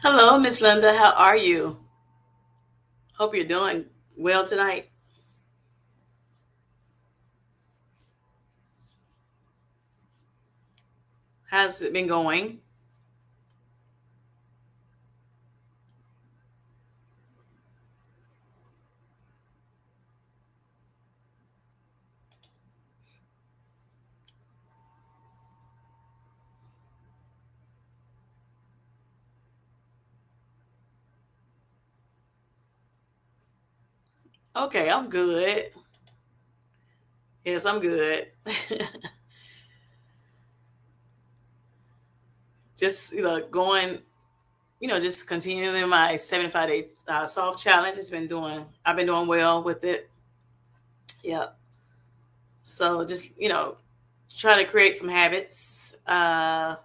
Hello, Miss Linda. How are you? Hope you're doing well tonight. How's it been going? Okay, I'm good. Yes, I'm good. Just going. Just continuing my 75-day soft challenge. I've been doing well with it. Yeah. So just try to create some habits that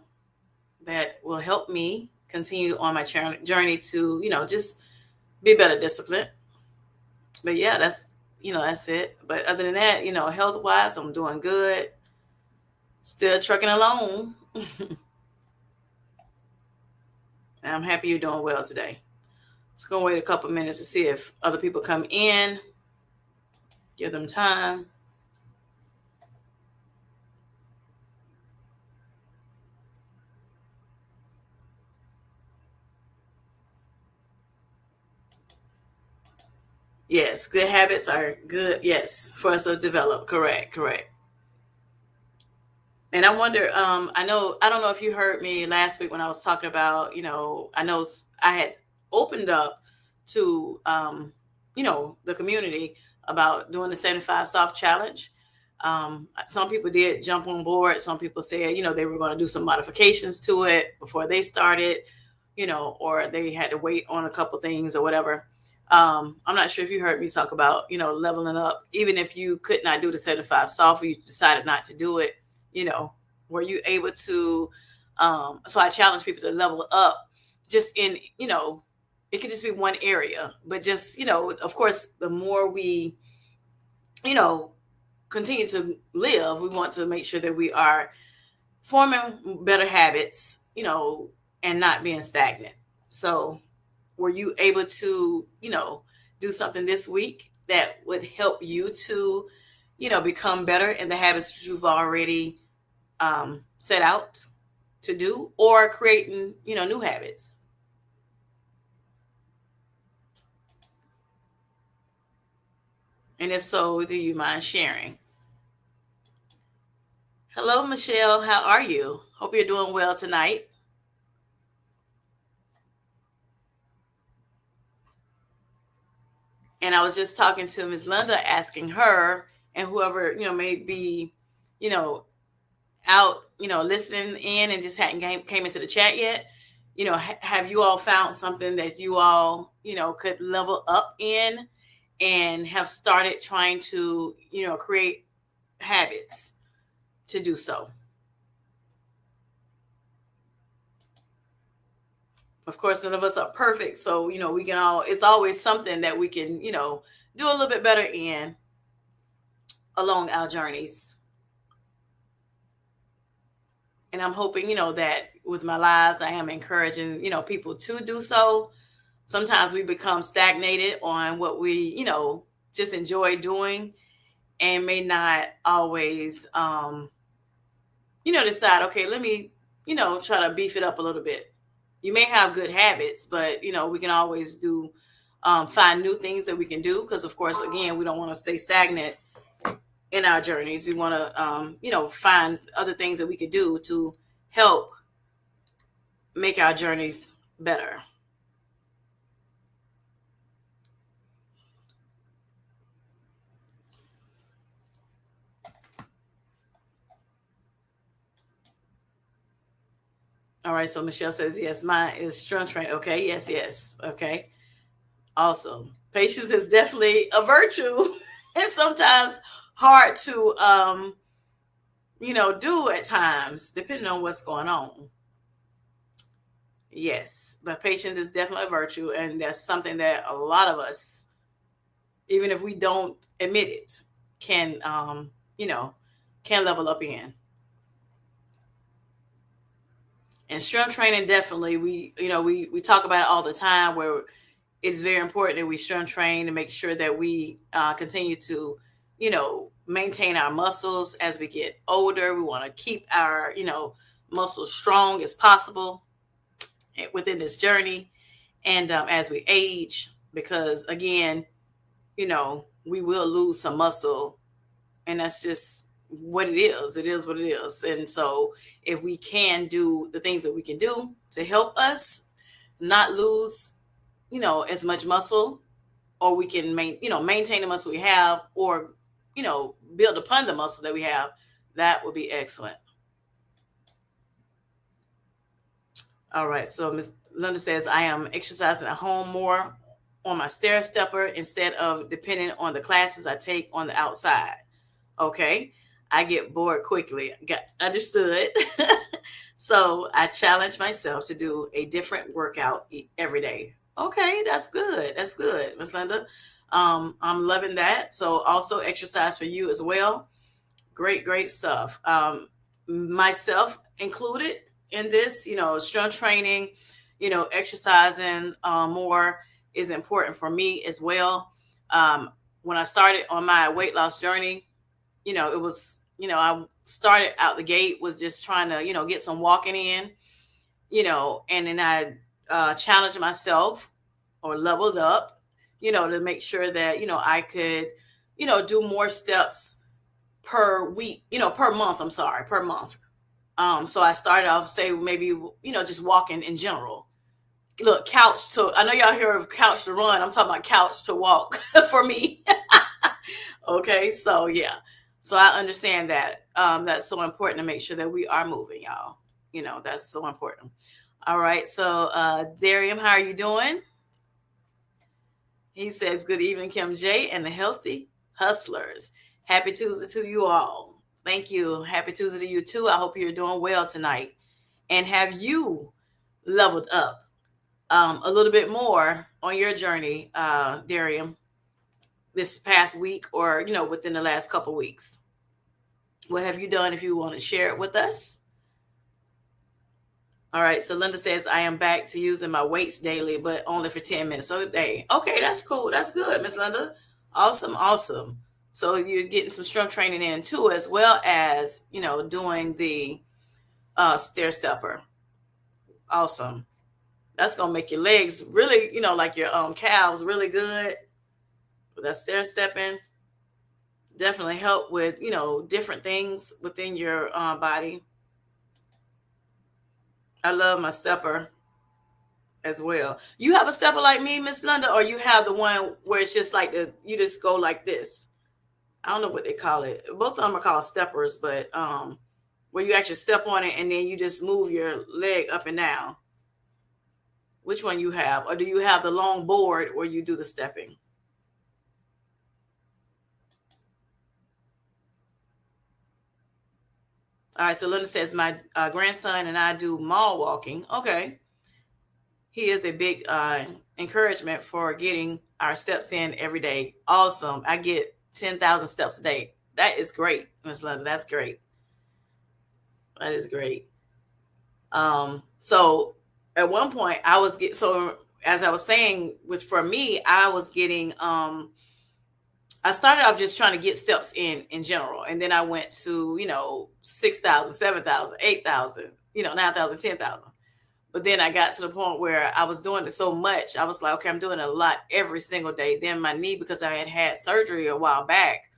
will help me continue on my journey to just be better disciplined. But yeah, that's it. But other than that, health wise, I'm doing good. Still trucking along. And I'm happy you're doing well today. It's gonna wait a couple minutes to see if other people come in. Give them time. Yes, good habits are good. Yes, for us to develop. Correct. Correct. And I wonder. I don't know if you heard me last week when I was talking about. I know I had opened up to the community about doing the 75 soft challenge. Some people did jump on board. Some people said they were going to do some modifications to it before they started. Or they had to wait on a couple things or whatever. I'm not sure if you heard me talk about leveling up. Even if you could not do the 75 soft, or you decided not to do it, you know, were you able to? So I challenge people to level up, just in it could just be one area, but just of course, the more we you know continue to live, we want to make sure that we are forming better habits, and not being stagnant. So were you able to do something this week that would help you to become better in the habits that you've already set out to do, or creating new habits? And if so, do you mind sharing? Hello, Michelle. How are you? Hope you're doing well tonight. And I was just talking to Ms. Linda, asking her and whoever may be you know out listening in and just hadn't came into the chat yet. Have you all found something that you all could level up in, and have started trying to create habits to do so? Of course, none of us are perfect, so we can all, it's always something that we can do a little bit better in along our journeys. And I'm hoping that with my lives I am encouraging people to do so. Sometimes we become stagnated on what we just enjoy doing, and may not always decide, okay, let me try to beef it up a little bit. You may have good habits, but we can always do find new things that we can do, because of course, again, we don't want to stay stagnant in our journeys. We want to find other things that we could do to help make our journeys better. All right, so Michelle says yes, mine is strength training. Okay, yes, yes. Okay, awesome. Patience is definitely a virtue and sometimes hard to do at times, depending on what's going on. Yes, but patience is definitely a virtue, and that's something that a lot of us, even if we don't admit it, can you know can level up in. And strength training, definitely, we talk about it all the time, where it's very important that we strength train to make sure that we continue to, maintain our muscles as we get older. We want to keep our, muscles strong as possible within this journey. And as we age, because again, we will lose some muscle, and that's just what it is. It is what it is. And so if we can do the things that we can do to help us not lose, as much muscle, or we can maintain the muscle we have, or build upon the muscle that we have, that would be excellent. All right, so Miss Linda says, I am exercising at home more on my stair stepper instead of depending on the classes I take on the outside. Okay, I get bored quickly. Got understood. So I challenge myself to do a different workout every day. Okay, that's good. That's good, Miss Linda. I'm loving that. So also exercise for you as well. Great, great stuff. Myself included in this, strength training, exercising more is important for me as well. When I started on my weight loss journey, it was, I started out the gate was just trying to, get some walking in, and then I challenged myself or leveled up, to make sure that, I could, do more steps per week, per month. I'm sorry, per month. So I started off, say, maybe, just walking in general. Look, couch to, I know y'all hear of couch to run. I'm talking about couch to walk for me. Okay, so yeah. So I understand that. That's so important to make sure that we are moving, y'all. That's so important. All right, so Darium, how are you doing? He says, good evening, Kim J and the Healthy Hustlers. Happy Tuesday to you all. Thank you. Happy Tuesday to you too. I hope you're doing well tonight. And have you leveled up a little bit more on your journey, Darium, this past week, or, within the last couple weeks? What have you done if you want to share it with us? All right. So Linda says, I am back to using my weights daily, but only for 10 minutes a day. Okay, that's cool. That's good, Miss Linda. Awesome. Awesome. So you're getting some strength training in too, as well as, doing the stair stepper. Awesome. That's going to make your legs really, like your calves really good. That stair stepping definitely help with, different things within your body. I love my stepper as well. You have a stepper like me, Miss Linda, or you have the one where it's just like you just go like this. I don't know what they call it. Both of them are called steppers, but where you actually step on it and then you just move your leg up and down. Which one you have? Or do you have the long board where you do the stepping? All right, so Linda says, my grandson and I do mall walking. Okay. He is a big encouragement for getting our steps in every day. Awesome. I get 10,000 steps a day. That is great, Miss Linda. That's great. That is great. So at one point I was getting, so as I was saying, for me, I was getting, I started off just trying to get steps in general. And then I went to, 6,000, 7,000, 8,000, 9,000, 10,000. But then I got to the point where I was doing it so much. I was like, okay, I'm doing it a lot every single day. Then my knee, because I had surgery a while back,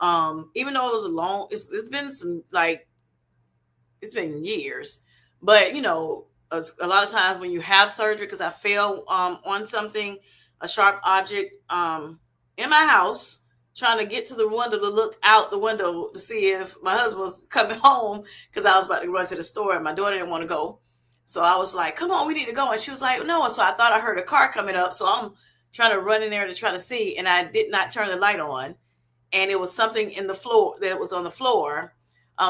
even though it was it's been some, like, it's been years, but a lot of times when you have surgery, because I fell on something, a sharp object in my house, trying to get to the window to look out the window to see if my husband was coming home, because I was about to run to the store and my daughter didn't want to go. So I was like, come on, we need to go. And she was like, no. And so I thought I heard a car coming up. So I'm trying to run in there to try to see. And I did not turn the light on. And it was something in the floor that was on the floor,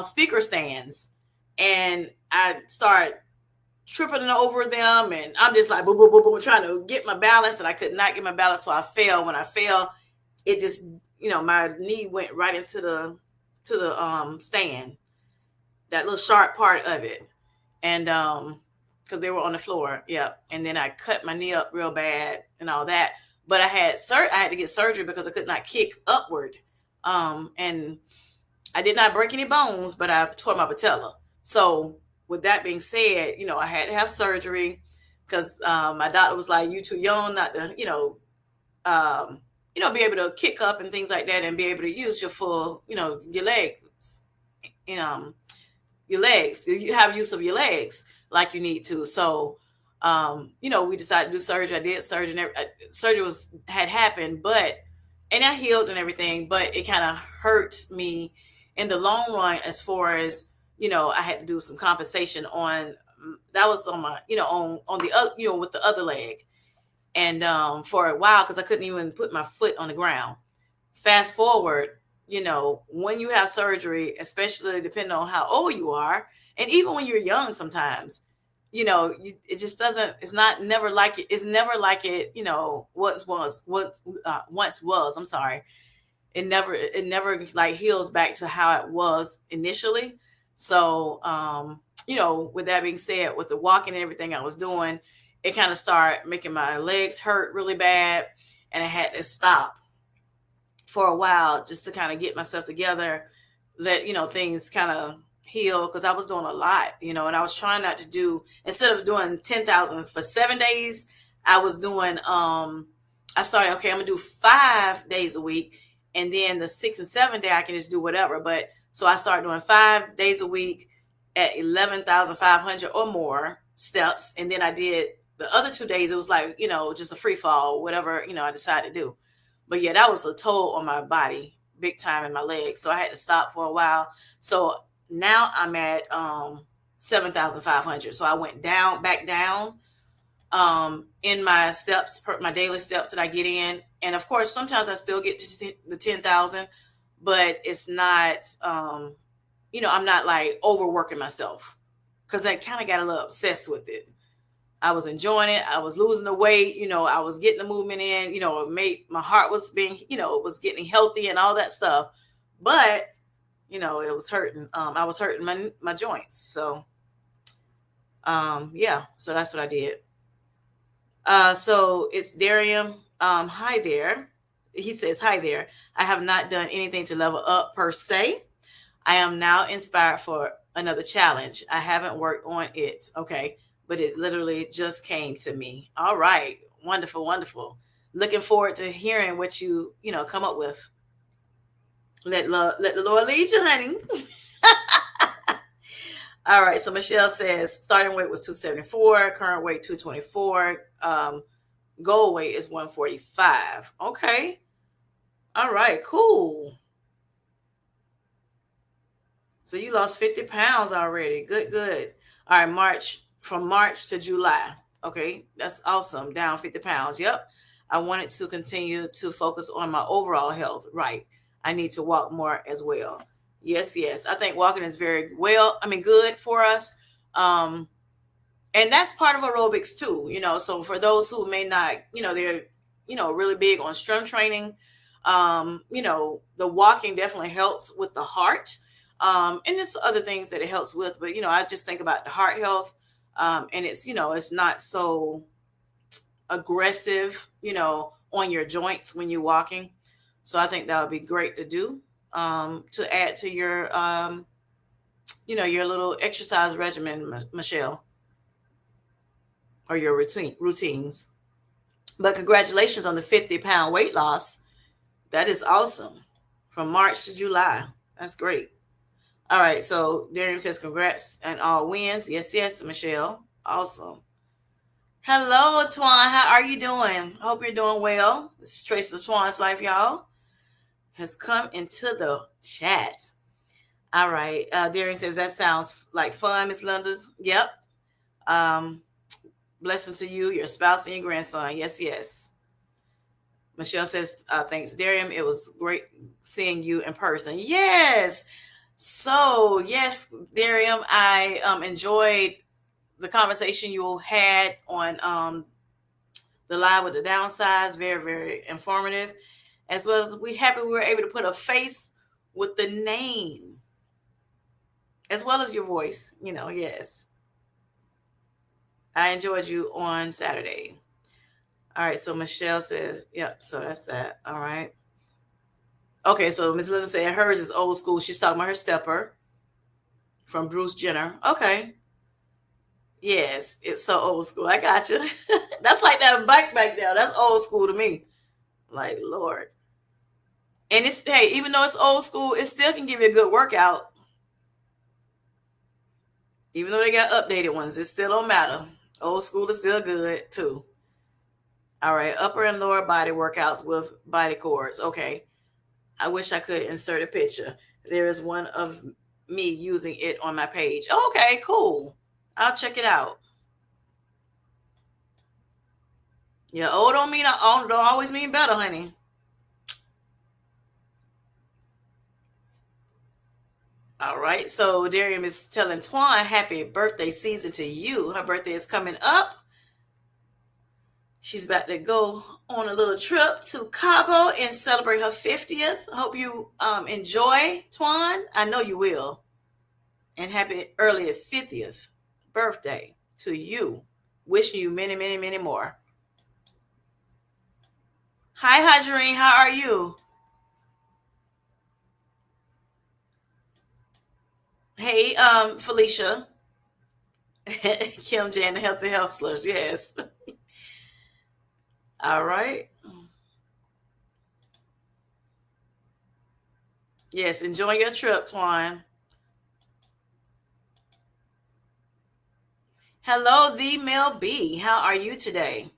speaker stands. And I start tripping over them. And I'm just like, boom, boom, boom, boom, trying to get my balance. And I could not get my balance. So I fell. When I fell, it just, my knee went right into the stand, that little sharp part of it. And because they were on the floor. Yep. And then I cut my knee up real bad and all that. But I had to get surgery because I could not kick upward. And I did not break any bones, but I tore my patella. So with that being said, I had to have surgery because my doctor was like, "You too young not to, be able to kick up and things like that, and be able to use your full, your legs, um, your legs. You have use of your legs like you need to." So, we decided to do surgery. I did surgery. Surgery had happened, and I healed and everything, but it kind of hurt me in the long run as far as I had to do some compensation on that was on my on the other with the other leg, and for a while because I couldn't even put my foot on the ground. Fast forward, when you have surgery, especially depending on how old you are, and even when you're young, sometimes, it just doesn't. It's not never like it. It's never like it. Once was. I'm sorry. It never like heals back to how it was initially. So, with that being said, with the walking and everything I was doing, it kind of started making my legs hurt really bad, and I had to stop for a while just to kind of get myself together, let things kind of heal because I was doing a lot, and I was trying not to do instead of doing 10,000 for 7 days, I was doing I started okay, I'm gonna do 5 days a week, and then the 6 and 7 day I can just do whatever. But so I started doing 5 days a week at 11,500 or more steps, and then I did the other 2 days. It was like just a free fall, whatever I decided to do. But yeah, that was a toll on my body, big time in my legs. So I had to stop for a while. So now I'm at 7,500. So I went back down in my steps, my daily steps that I get in. And of course, sometimes I still get to the 10,000, but it's not, I'm not like overworking myself because I kind of got a little obsessed with it. I was enjoying it. I was losing the weight. I was getting the movement in. It made my heart was being, was getting healthy and all that stuff. But it was hurting. I was hurting my joints. So yeah. So that's what I did. So it's Darium. Hi there. He says, "Hi there. I have not done anything to level up per se. I am now inspired for another challenge. I haven't worked on it. Okay. But it literally just came to me. All right. Wonderful, wonderful. Looking forward to hearing what you come up with. Let the Lord lead you, honey." All right. So Michelle says starting weight was 274, current weight 224, goal weight is 145. Okay. All right. Cool. So you lost 50 pounds already. Good, good. All right, from March to July. Okay, that's awesome. Down 50 pounds. Yep. I wanted to continue to focus on my overall health. Right. I need to walk more as well. Yes, yes. I think walking is good for us. Um, and that's part of aerobics too, so for those who may not, they're really big on strength training. The walking definitely helps with the heart, and there's other things that it helps with, but I just think about the heart health, and it's not so aggressive, on your joints when you're walking. So I think that would be great to do, to add to your little exercise regimen, Michelle, or your routines. But congratulations on the 50-pound weight loss. That is awesome. From March to July. That's great. All right. So Darian says congrats and all wins. Yes, yes, Michelle. Awesome. Hello, Twan. How are you doing? Hope you're doing well. This is Trace of Twan's Life, y'all. Has come into the chat. All right. Darian says that sounds like fun, Miss Linda's. Yep. Um, Blessings to you, your spouse, and your grandson. Yes, yes. Michelle says, thanks, Darian. It was great seeing you in person. Yes. So, yes, Darian, I enjoyed the conversation you had on the live with the downsides. Very, very informative. As well as we happy we were able to put a face with the name, as well as your voice. Yes. I enjoyed you on Saturday. All right, so Michelle says, yep, so that's that. All right. Okay, so Miss Linda said hers is old school. She's talking about her stepper from Bruce Jenner. Okay. Yes, it's so old school. I got you. That's like that bike back there. That's old school to me. Like, Lord. And it's, hey, even though it's old school, it still can give you a good workout. Even though they got updated ones, it still don't matter. Old school is still good too. All right, upper and lower body workouts with body cords. Okay. I wish I could insert a picture. There is one of me using it on my page. Okay, cool. I'll check it out. Yeah, old don't mean old don't always mean better, honey. All right. So Darium is telling Twan happy birthday season to you. Her birthday is coming up. She's about to go on a little trip to Cabo and celebrate her 50th. Hope you enjoy, Twan. I know you will. And happy early 50th birthday to you. Wishing you many, many, many more. Hi, Hajarine. How are you? Hey, Felicia. Kim Jan, the Healthy Hustlers. Yes. All right. Yes, enjoy your trip, Twan. Hello, the Mel B. How are you today?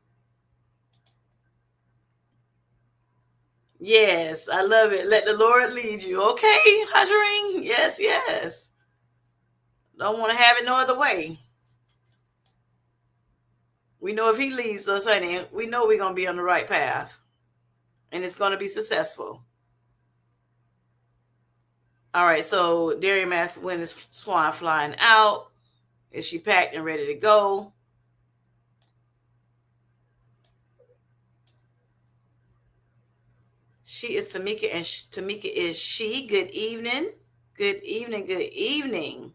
Yes, I love it. Let the Lord lead you. Okay, Hajarine? Yes, yes. Don't want to have it no other way. We know if he leads us, honey, we know we're going to be on the right path and it's going to be successful. All right, so Darium asks, when is Swan flying out? Is she packed and ready to go? She is Tamika, and Tamika is she. Good evening. Good evening. Good evening.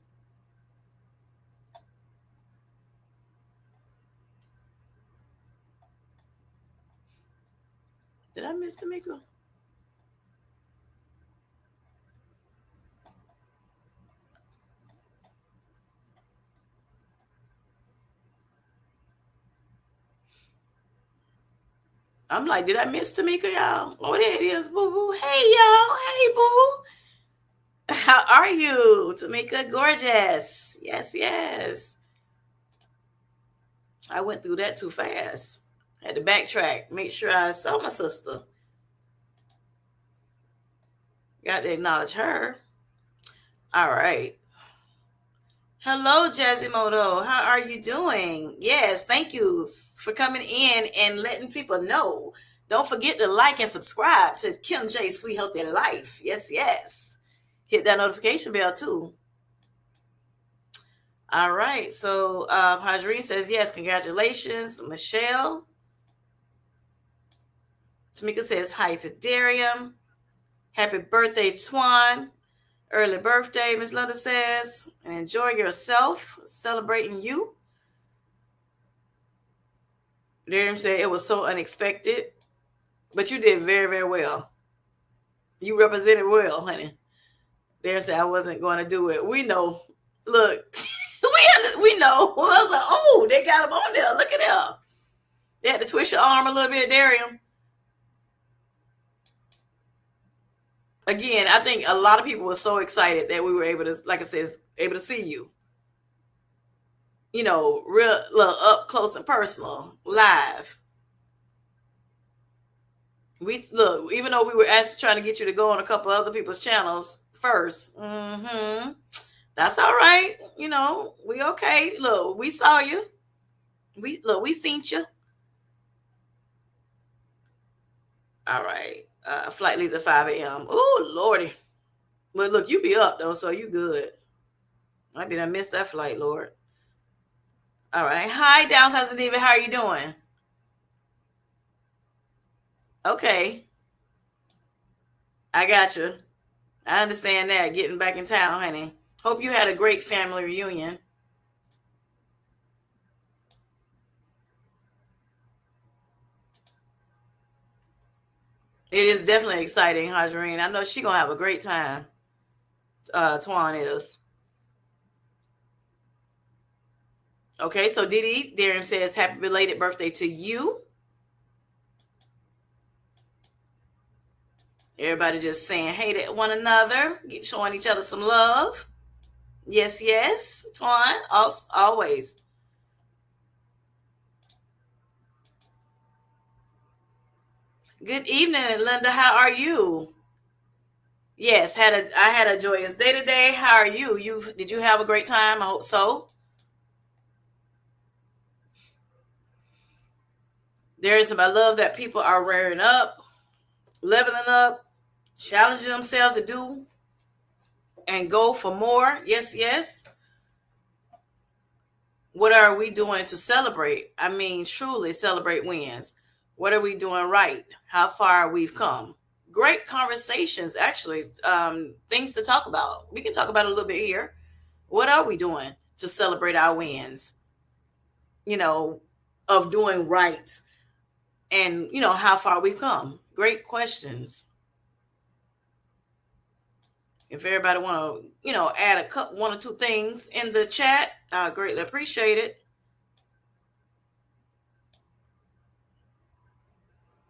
Did I miss Tamika? I'm like, did I miss Tamika, y'all? Oh, there it is, boo boo. Hey, y'all. Hey, boo. How are you, Tamika? Gorgeous. Yes, yes. I went through that too fast. Had to backtrack, make sure I saw my sister. Got to acknowledge her. All right. Hello, Jazimoto. How are you doing? Yes, thank you for coming in and letting people know. Don't forget to like and subscribe to Kim J Sweet Healthy Life. Yes, yes. Hit that notification bell too. All right. So Hajarine says yes. Congratulations, Michelle. Tamika says hi to Darium. Happy birthday, Twan. Early birthday, Miss Linda says. And enjoy yourself. Celebrating you. Darium said it was so unexpected, but you did very, very well. You represented well, honey. Darium said I wasn't going to do it. We know. Look, we know. I was like, oh, they got him on there. Look at that. They had to twist your arm a little bit, Darium. Again, I think a lot of people were so excited that we were able to, like I said, able to see you. You know, real up close and personal, live. We look, even though we were actually trying to get you to go on a couple other people's channels first. That's all right. You know, we okay. Look, we saw you. We seen you. All right. Flight leaves at 5 a.m. Oh Lordy. But look, you be up though, so you good. I did I miss that flight, Lord. All right. Hi, Downsizing Diva. How are you doing? Okay. I got you. I understand that. Getting back in town, honey. Hope you had a great family reunion. It is definitely exciting, Hajarine. I know she gonna have a great time. Twan is. Okay, so Didi Darren says happy belated birthday to you. Everybody just saying hey to one another, showing each other some love. Yes, yes, Twan, always. Good evening, Linda. How are you? Yes, I had a joyous day today. How are you? Did you have a great time? I hope so. There is some I love that people are rearing up, leveling up, challenging themselves to do and go for more. Yes, yes. What are we doing to celebrate? I mean, truly celebrate wins. What are we doing right? How far we've come? Great conversations, actually. Things to talk about. We can talk about it a little bit here. What are we doing to celebrate our wins? You know, of doing right, and how far we've come. Great questions. If everybody want to, add a couple, one or two things in the chat, I greatly appreciate it.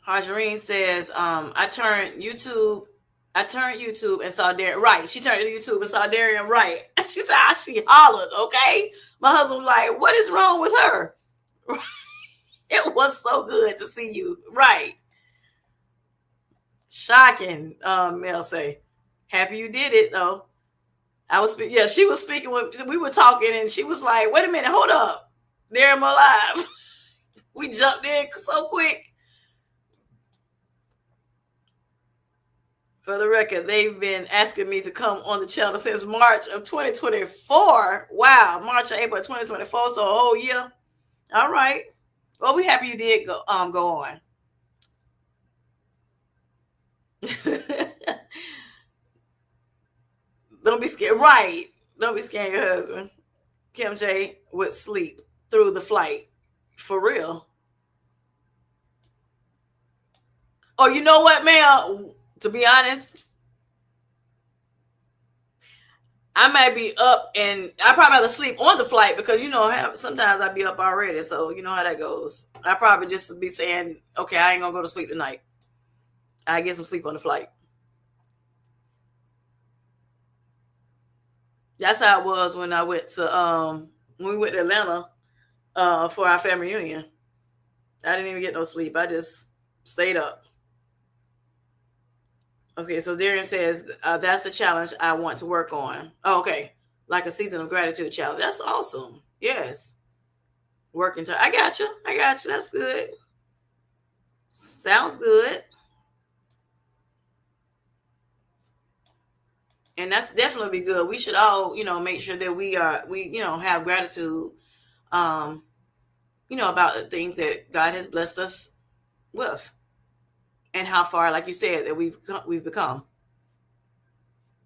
Hajarine says, I turned YouTube and saw Darian. Right. She turned to YouTube and saw Darian right. She said, she hollered, okay? My husband was like, what is wrong with her? It was so good to see you. Right. Shocking, Mel say. Happy you did it, though. Yeah, she was speaking when we were talking, and she was like, wait a minute, hold up. Darian alive. We jumped in so quick. For the record, they've been asking me to come on the channel since March of 2024. Wow, March or April 2024, so a whole year. All right. Well, we happy you did go on. Don't be scared. Right. Don't be scared your husband. Kim J would sleep through the flight. For real. Oh, you know what, man? To be honest, I might be up and I probably have to sleep on the flight because sometimes I be up already. So you know how that goes. I probably just be saying, okay, I ain't gonna go to sleep tonight. I get some sleep on the flight. That's how it was when I went to when we went to Atlanta for our family reunion. I didn't even get no sleep. I just stayed up. Okay, so Darian says that's the challenge I want to work on. Oh, okay, like a season of gratitude challenge. That's awesome. Yes, working to. I got you. I got you. That's good. Sounds good. And that's definitely be good. We should all, make sure that we have gratitude, um, about the things that God has blessed us with, and how far, like you said, that we've become.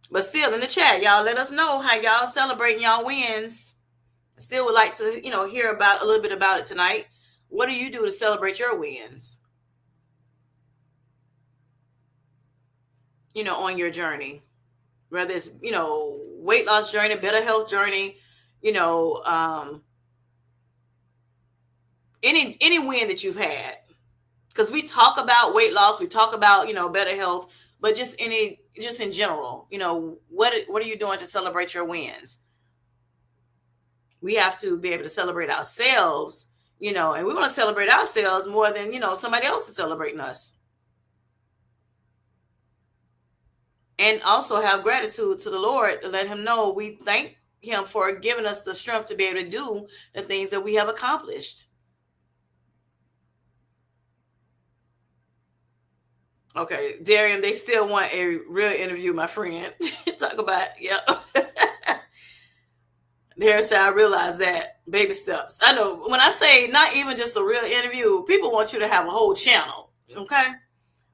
But still, in the chat, y'all let us know how y'all celebrating y'all wins. Still would like to, hear about a little bit about it tonight. What do you do to celebrate your wins? On your journey, whether it's weight loss journey, better health journey, you know, um, any win that you've had. Because we talk about weight loss, we talk about better health, but just in general, what are you doing to celebrate your wins? We have to be able to celebrate ourselves, and we want to celebrate ourselves more than somebody else is celebrating us. And also have gratitude to the Lord to let him know we thank him for giving us the strength to be able to do the things that we have accomplished. Okay, Darian, they still want a real interview, my friend. Talk about, yeah. Darian said, I realize that. Baby steps. I know when I say not even just a real interview, people want you to have a whole channel. Okay.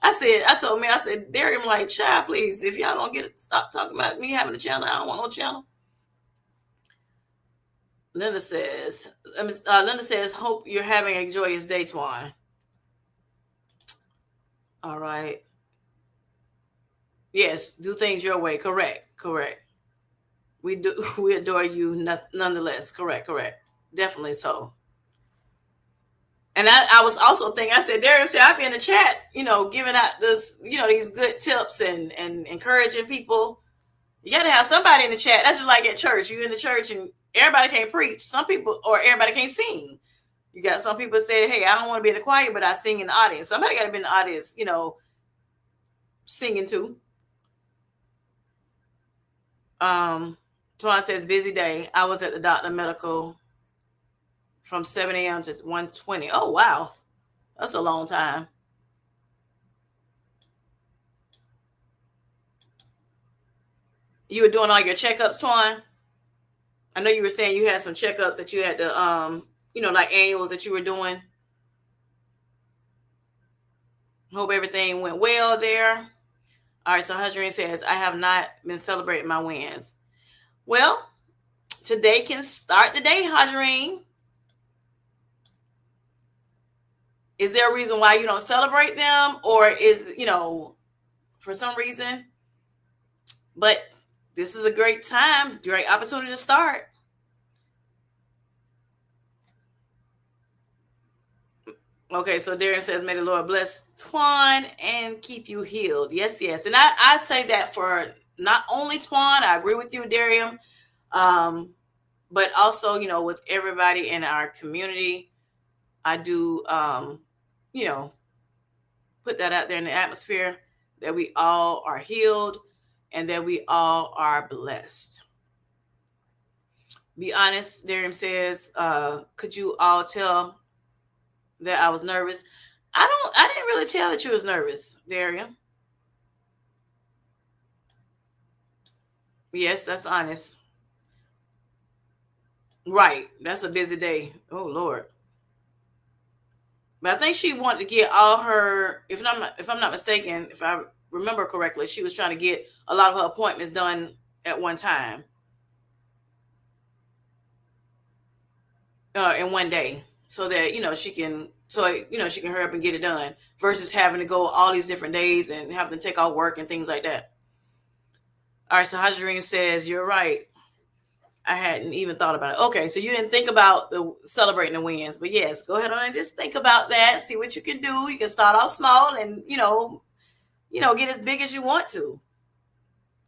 I told me, I said, Darian, like, child, please, if y'all don't get it, stop talking about me having a channel. I don't want no channel. Linda says, hope you're having a joyous day, Twan. All right. Yes, do things your way. Correct. Correct. We do. We adore you nonetheless. Correct. Correct. Definitely so. And I was also thinking, I said, Darius said, I'd be in the chat, giving out this, these good tips and encouraging people. You got to have somebody in the chat. That's just like at church. You in the church and everybody can't preach. Some people, or everybody can't sing. You got some people say, hey, I don't want to be in the choir, but I sing in the audience. Somebody got to be in the audience, singing too. Um, Twan says, busy day. I was at the doctor medical from 7 a.m. to 1:20. Oh, wow. That's a long time. You were doing all your checkups, Twan? I know you were saying you had some checkups that you had to, like annuals that you were doing. Hope everything went well there. All right, so Hadreen says, I have not been celebrating my wins. Well, today can start the day, Hadreen. Is there a reason why you don't celebrate them? Or is, for some reason? But this is a great time, great opportunity to start. Okay, so Darren says, may the Lord bless Twan and keep you healed. Yes, yes. And I say that for not only Twan, I agree with you, Darian, but also, with everybody in our community. I do, put that out there in the atmosphere that we all are healed and that we all are blessed. Be honest, Darian says, could you all tell that I was nervous? I didn't really tell that you was nervous, Darian. Yes, that's honest. Right. That's a busy day. Oh Lord. But I think she wanted to get all her, if I'm not mistaken, if I remember correctly, she was trying to get a lot of her appointments done at one time. In one day. So that, she can hurry up and get it done versus having to go all these different days and having to take off work and things like that. All right, so Hadreen says, you're right. I hadn't even thought about it. Okay, so you didn't think about the celebrating the wins, but yes, go ahead on and just think about that. See what you can do. You can start off small and get as big as you want to.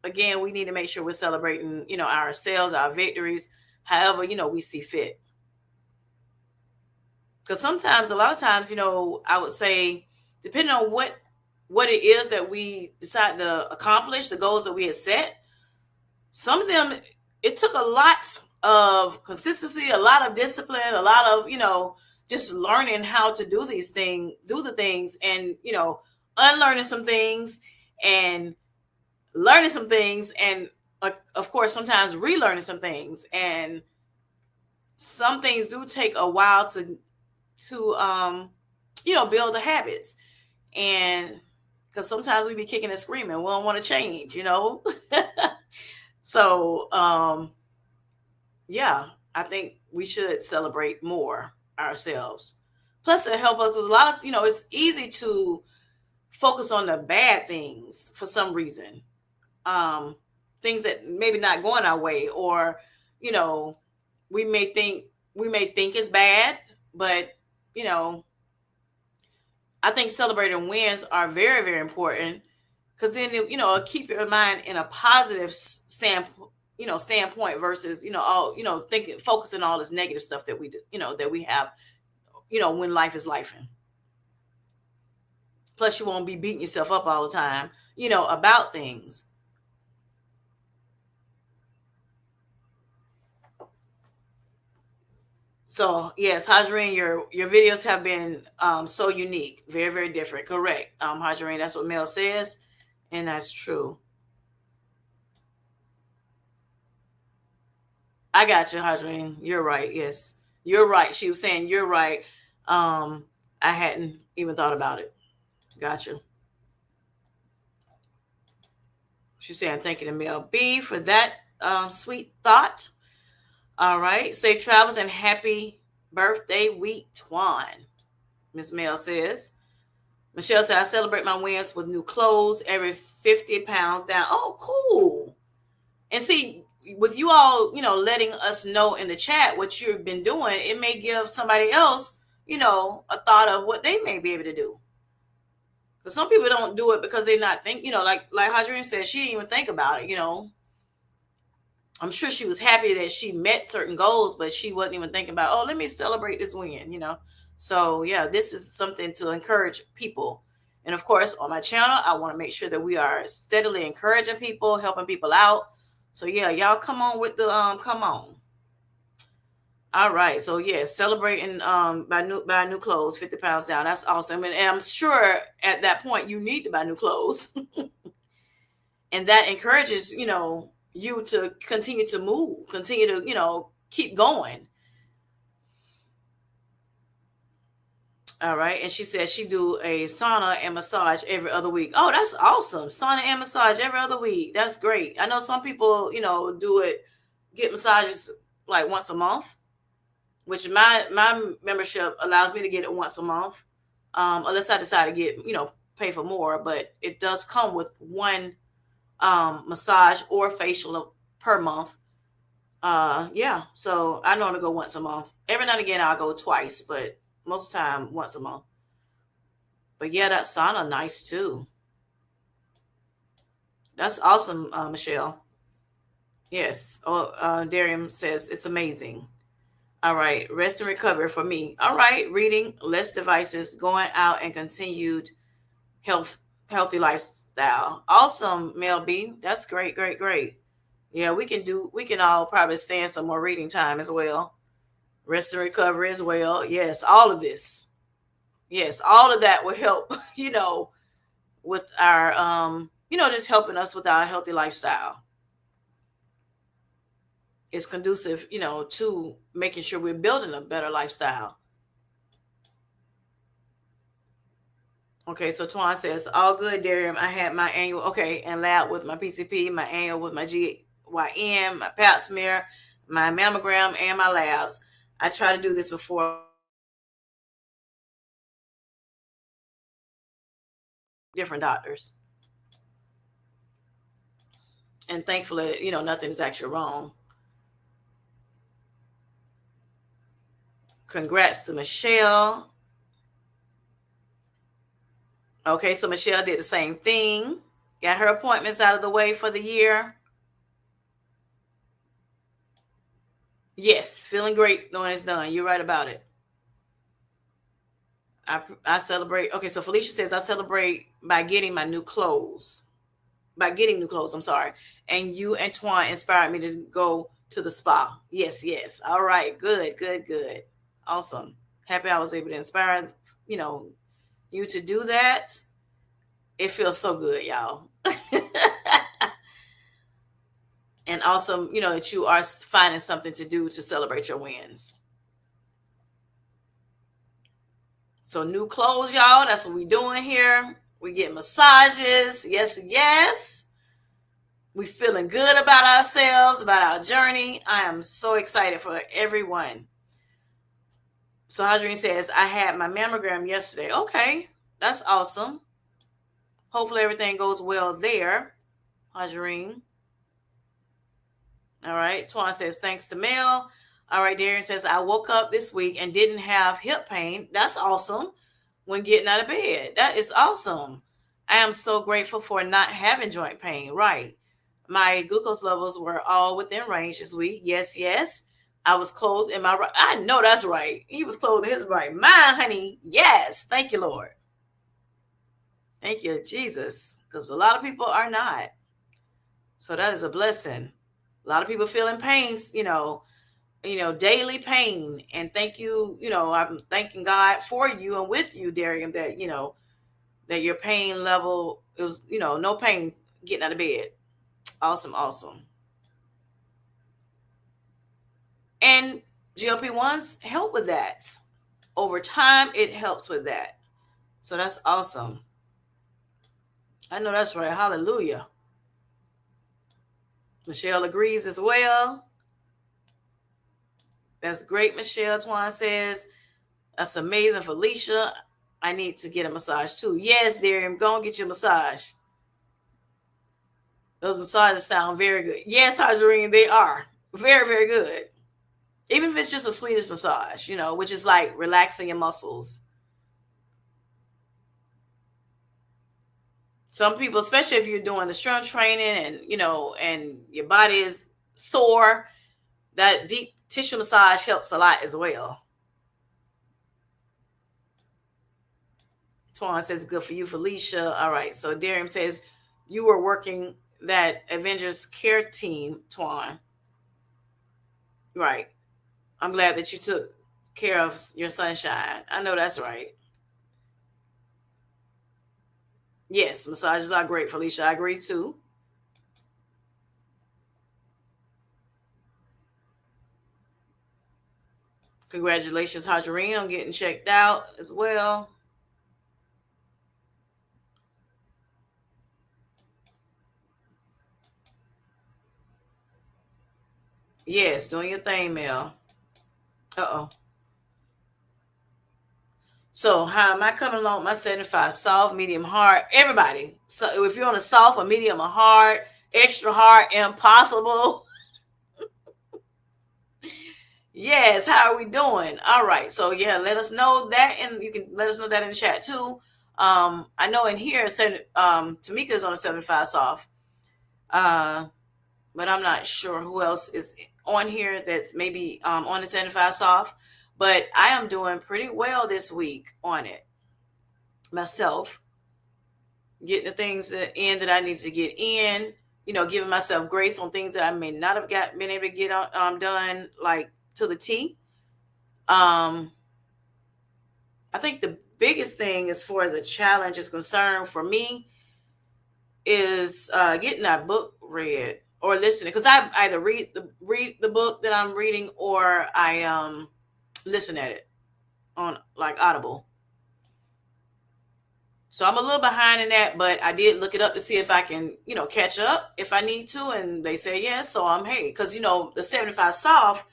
Again, we need to make sure we're celebrating, ourselves, our victories, however, we see fit. Because sometimes, a lot of times, I would say, depending on what it is that we decide to accomplish, the goals that we had set, some of them, it took a lot of consistency, a lot of discipline, a lot of, just learning how to do the things and, unlearning some things and learning some things. And of course, sometimes relearning some things. And some things do take a while to build the habits. And because sometimes we be kicking and screaming, we don't want to change. So yeah, I think we should celebrate more ourselves. Plus, it helps us with a lot of, it's easy to focus on the bad things for some reason. Things that maybe not going our way, or, we may think it's bad, but, I think celebrating wins are very, very important because then, keep your mind in a positive standpoint versus, all, thinking, focusing on all this negative stuff that we do, that we have, when life is lifing. Plus, you won't be beating yourself up all the time, about things. So yes, Hajreen, your videos have been so unique, very, very different. Correct, Hajreen. That's what Mel says, and that's true. I got you, Hajreen. You're right. Yes, you're right. She was saying you're right. I hadn't even thought about it. Gotcha. She's saying thank you to Mel B for that sweet thought. All right. Safe travels and happy birthday week, Twan. Miss Mel says. Michelle said, I celebrate my wins with new clothes every 50 pounds down. Oh, cool. And see, with you all, letting us know in the chat what you've been doing, it may give somebody else, a thought of what they may be able to do. Because some people don't do it because they not think, like Hadrian said, she didn't even think about it. I'm sure she was happy that she met certain goals, but she wasn't even thinking about, oh, let me celebrate this win. So yeah, this is something to encourage people. And of course, on my channel, I want to make sure that we are steadily encouraging people, helping people out. So yeah, y'all come on with the come on. All right. So yeah, celebrating buy new clothes, 50 pounds down. That's awesome. And I'm sure at that point you need to buy new clothes. And that encourages, you to continue to move, continue to, keep going. All right. And she said she do a sauna and massage every other week. Oh, that's awesome. Sauna and massage every other week. That's great. I know some people, do it, get massages like once a month, which my membership allows me to get it once a month. Unless I decide to get, pay for more, but it does come with one massage or facial per month. Yeah, so I normally go once a month. Every now and again I'll go twice, but most of the time once a month. But yeah, that sauna nice too. That's awesome, Michelle. Yes. Oh, Darian says it's amazing. All right, rest and recovery for me. All right, reading, less devices, going out, and continued health, healthy lifestyle. Awesome, Mel B. That's great, great, great. Yeah, we can all probably stand some more reading time as well. Rest and recovery as well. Yes, all of this. Yes, all of that will help, with our just helping us with our healthy lifestyle. It's conducive, to making sure we're building a better lifestyle. Okay, so Twan says, all good, Darian. I had my annual, okay, and lab with my PCP, my annual with my GYN, my pap smear, my mammogram, and my labs. I try to do this before different doctors. And thankfully, nothing is actually wrong. Congrats to Michelle. Okay, so Michelle did the same thing. Got her appointments out of the way for the year. Yes, feeling great knowing it's done. You're right about it. I celebrate. Okay, so Felicia says I celebrate by getting my new clothes. By getting new clothes, I'm sorry. And you and Twan inspired me to go to the spa. Yes, yes. All right, good, good, good. Awesome. Happy I was able to inspire, you to do that. It feels so good, y'all. And also, that you are finding something to do to celebrate your wins. So new clothes, y'all. That's what we doing here. We get massages. Yes, yes. We feeling good about ourselves, about our journey. I am so excited for everyone. So Hadreen says, I had my mammogram yesterday. Okay, that's awesome. Hopefully everything goes well there, Hadreen. All right. Twan says, thanks to Mel. All right. Darren says, I woke up this week and didn't have hip pain. That's awesome. When getting out of bed. That is awesome. I am so grateful for not having joint pain. Right. My glucose levels were all within range this week. Yes, yes. I was clothed in my right. I know that's right. He was clothed in his right mind, honey. Yes. Thank you, Lord. Thank you, Jesus. Because a lot of people are not. So that is a blessing. A lot of people feeling pains, daily pain. And thank you, I'm thanking God for you and with you, Darian, that, that your pain level, it was, no pain getting out of bed. Awesome, awesome. And GLP-1s help with that. Over time, it helps with that. So that's awesome. I know that's right. Hallelujah. Michelle agrees as well. That's great, Michelle. Twan says, that's amazing, Felicia. I need to get a massage too. Yes, Darian, go and get your massage. Those massages sound very good. Yes, Hajarine, they are very, very good. Even if it's just a Swedish massage, which is like relaxing your muscles. Some people, especially if you're doing the strength training and and your body is sore, that deep tissue massage helps a lot as well. Twan says good for you, Felicia. All right. So Darian says you were working that Avengers care team, Twan. Right. I'm glad that you took care of your sunshine. I know that's right. Yes, massages are great, Felicia. I agree too. Congratulations, Hajarine, on getting checked out as well. Yes, doing your thing, Mel. Uh-oh. So how am I coming along with my 75? Soft, medium, hard. Everybody. So if you're on a soft, a medium, a hard, extra hard, impossible. Yes, how are we doing? All right. So yeah, let us know that, and you can let us know that in the chat too. I know in here, Tamika is on a 75 soft. Uh, but I'm not sure who else is on here that's maybe on the 75 soft. But I am doing pretty well this week on it myself, getting the things in that I needed to get in. Giving myself grace on things that I may not have been able to get done like to the T. Um, I think the biggest thing as far as a challenge is concerned for me is getting that book read or listening, because I either read the book that I'm reading, or I listen at it on like Audible. So I'm a little behind in that, but I did look it up to see if I can, catch up if I need to, and they say yes. So I'm hey, because the 75 soft,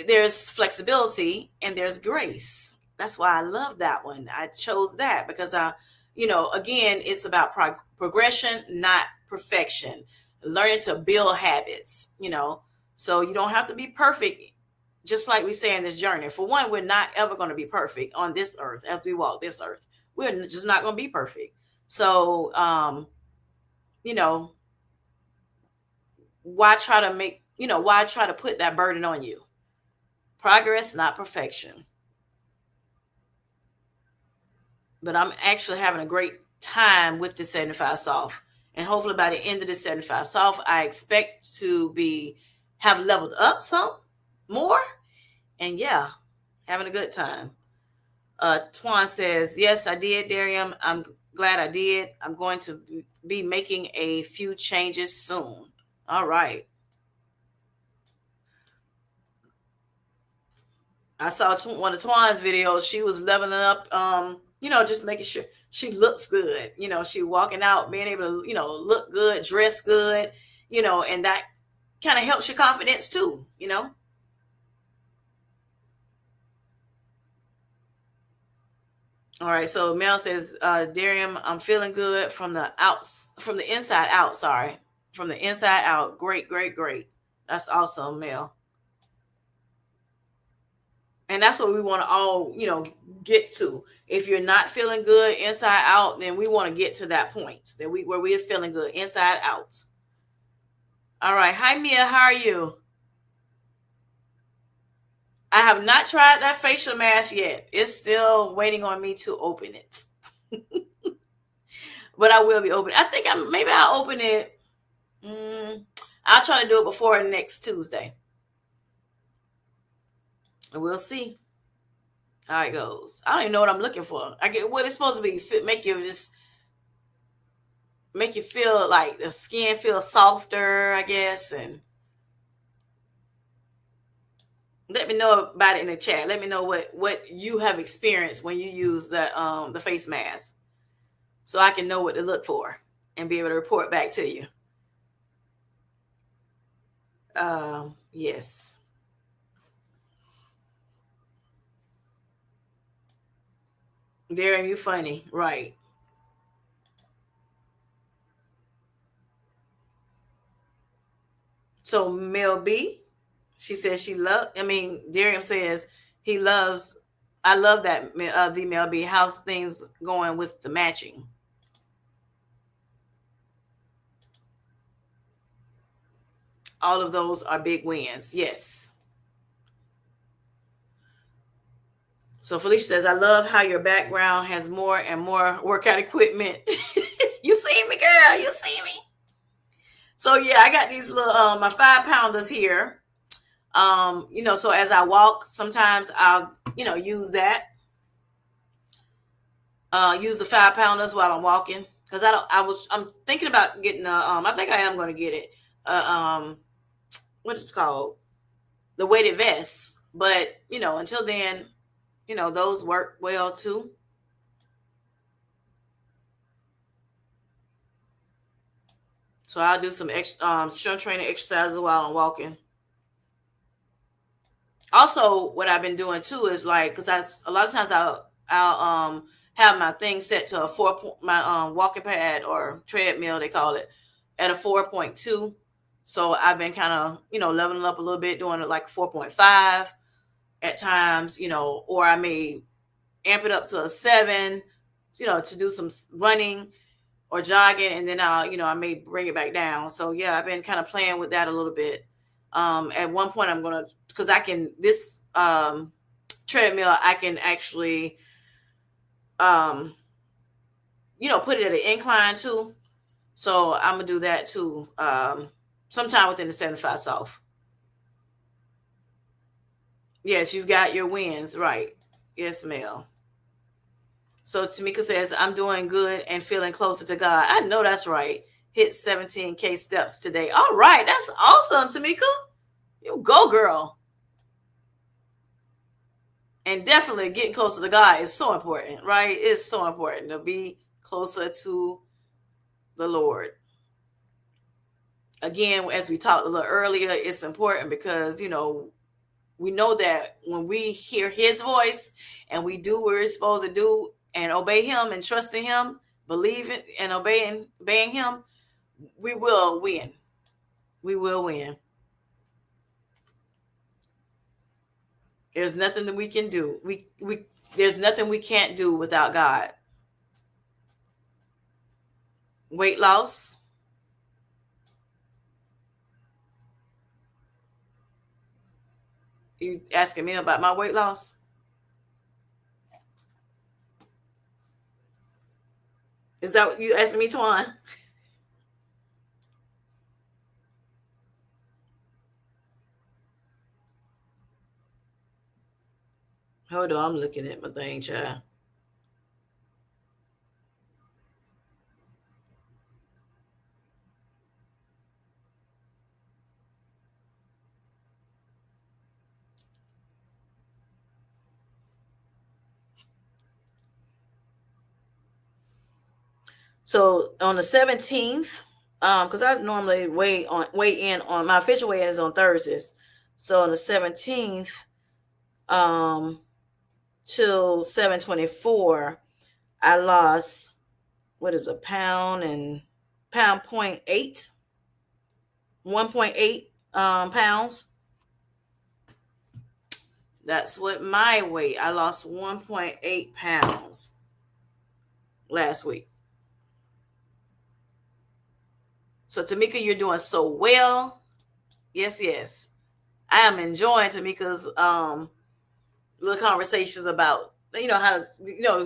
there's flexibility and there's grace. That's why I love that one. I chose that because again, it's about progression, not perfection. Learning to build habits, so you don't have to be perfect. Just like we say in this journey, for one, we're not ever going to be perfect on this earth as we walk this earth. We're just not going to be perfect. So, you know, why try to put that burden on you? Progress, not perfection. But I'm actually having a great time with the 75 soft. And hopefully by the end of the 75 soft, I expect to have leveled up some more. And yeah, having a good time. Twan says, yes, I did, Darium. I'm glad I did. I'm going to be making a few changes soon. All right. I saw one of Twan's videos. She was leveling up, just making sure she looks good. She walking out, being able to, look good, dress good, and that kind of helps your confidence too. All right. So Mel says, Darium, I'm feeling good from the inside out. Sorry. From the inside out. Great, great, great. That's awesome, Mel. And that's what we want to all, get to. If you're not feeling good inside out, then we want to get to that point where we are feeling good inside out. All right. Hi, Mia. How are you? I have not tried that facial mask yet. It's still waiting on me to open it. But I will be opening. I think maybe I'll open it. I'll try to do it before next Tuesday. And we'll see how it goes. I don't even know what I'm looking for. I get what it's supposed to be. Make you feel like the skin feels softer, I guess. And let me know about it in the chat. Let me know what you have experienced when you use the face mask, so I can know what to look for and be able to report back to you. Yes. Darren, you funny, right? So Mel B, she says she love. I mean, Darium says he loves. I love that the Mel B. How's things going with the matching? All of those are big wins. Yes. So Felicia says, I love how your background has more and more workout equipment. You see me, girl. You see me. So yeah, I got these little my 5 pounders here. So as I walk, sometimes I'll, use that, use the 5 pounders while I'm walking. Cause I'm thinking about getting I think I am going to get it. What is it called? The weighted vest. But, until then, those work well too. So I'll do some strength training exercises while I'm walking. Also, what I've been doing too is like, because a lot of times I'll have my thing set to a my walking pad or treadmill they call it at a 4.2. So I've been kind of leveling up a little bit, doing it like 4.5 at times, or I may amp it up to a 7, to do some running or jogging, and then I may bring it back down. So yeah, I've been kind of playing with that a little bit. At one point, I'm gonna because I can this treadmill I can actually um, put it at an incline too. So I'm gonna do that too. Sometime within the 75 soft. Yes, you've got your wins right. Yes, Mel. So Tamika says, I'm doing good and feeling closer to God. I know that's right. Hit 17K steps today. All right. That's awesome, Tamika. You go, girl. And definitely getting closer to God is so important, right? It's so important to be closer to the Lord. Again, as we talked a little earlier, it's important because, we know that when we hear his voice and we do what we're supposed to do and obey him and trust in him, believing and obeying him, we will win. We will win. There's nothing that we can do. We there's nothing we can't do without God. Weight loss. You asking me about my weight loss? Is that what you asking me, Twan? Hold on, I'm looking at my thing, child. So on the 17th, because I normally weigh in on my official weigh in is on Thursdays. So on the 17th, um, till 7:24, I lost what is a pound and pound point eight, 1.8 pounds. That's what my weight. I lost 1.8 pounds last week. So Tamika, you're doing so well. Yes, yes. I am enjoying Tamika's little conversations about how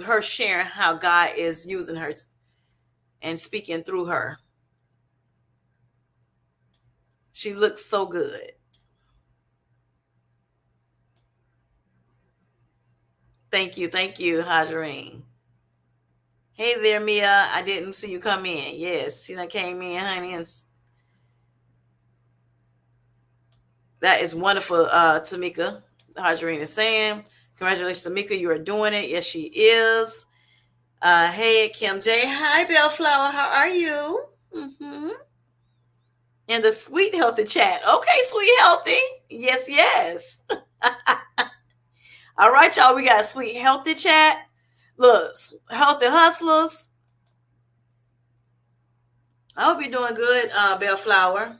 her sharing how God is using her and speaking through her. She looks so good. Thank you, Hajarine. Hey there, Mia. I didn't see you come in. Yes, she done came in, honey, and that is wonderful, Tamika. Hajarine is saying, congratulations, Tamika. You are doing it. Yes, she is. Hey, Kim J. Hi, Bellflower. How are you? Mm-hmm. And the sweet healthy chat. Okay, sweet healthy. Yes, yes. All right, y'all. We got a sweet healthy chat. Look, healthy hustlers. I hope you're doing good, Bellflower.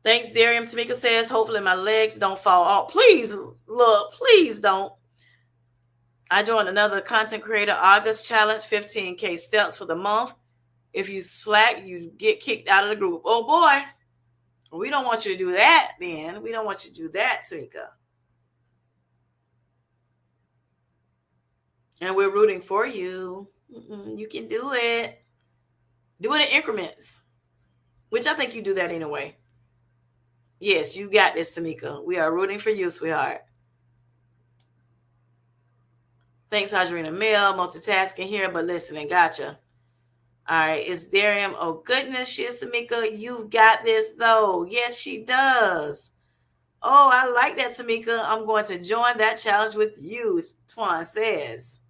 Thanks, Darium. Tamika says, hopefully my legs don't fall off. Please, look, please don't. I joined another content creator August challenge, 15K steps for the month. If you slack, you get kicked out of the group. Oh boy, we don't want you to do that, then. We don't want you to do that, Tamika. And we're rooting for you. You can do it. Do it in increments, which I think you do that anyway. Yes, you got this, Tamika. We are rooting for you, sweetheart. Thanks, Hadrina Mill. Multitasking here, but listening. Gotcha. All right, it's Darium. Oh, goodness, yes, Tamika. You've got this, though. Yes, she does. Oh, I like that, Tamika. I'm going to join that challenge with you, Twan says.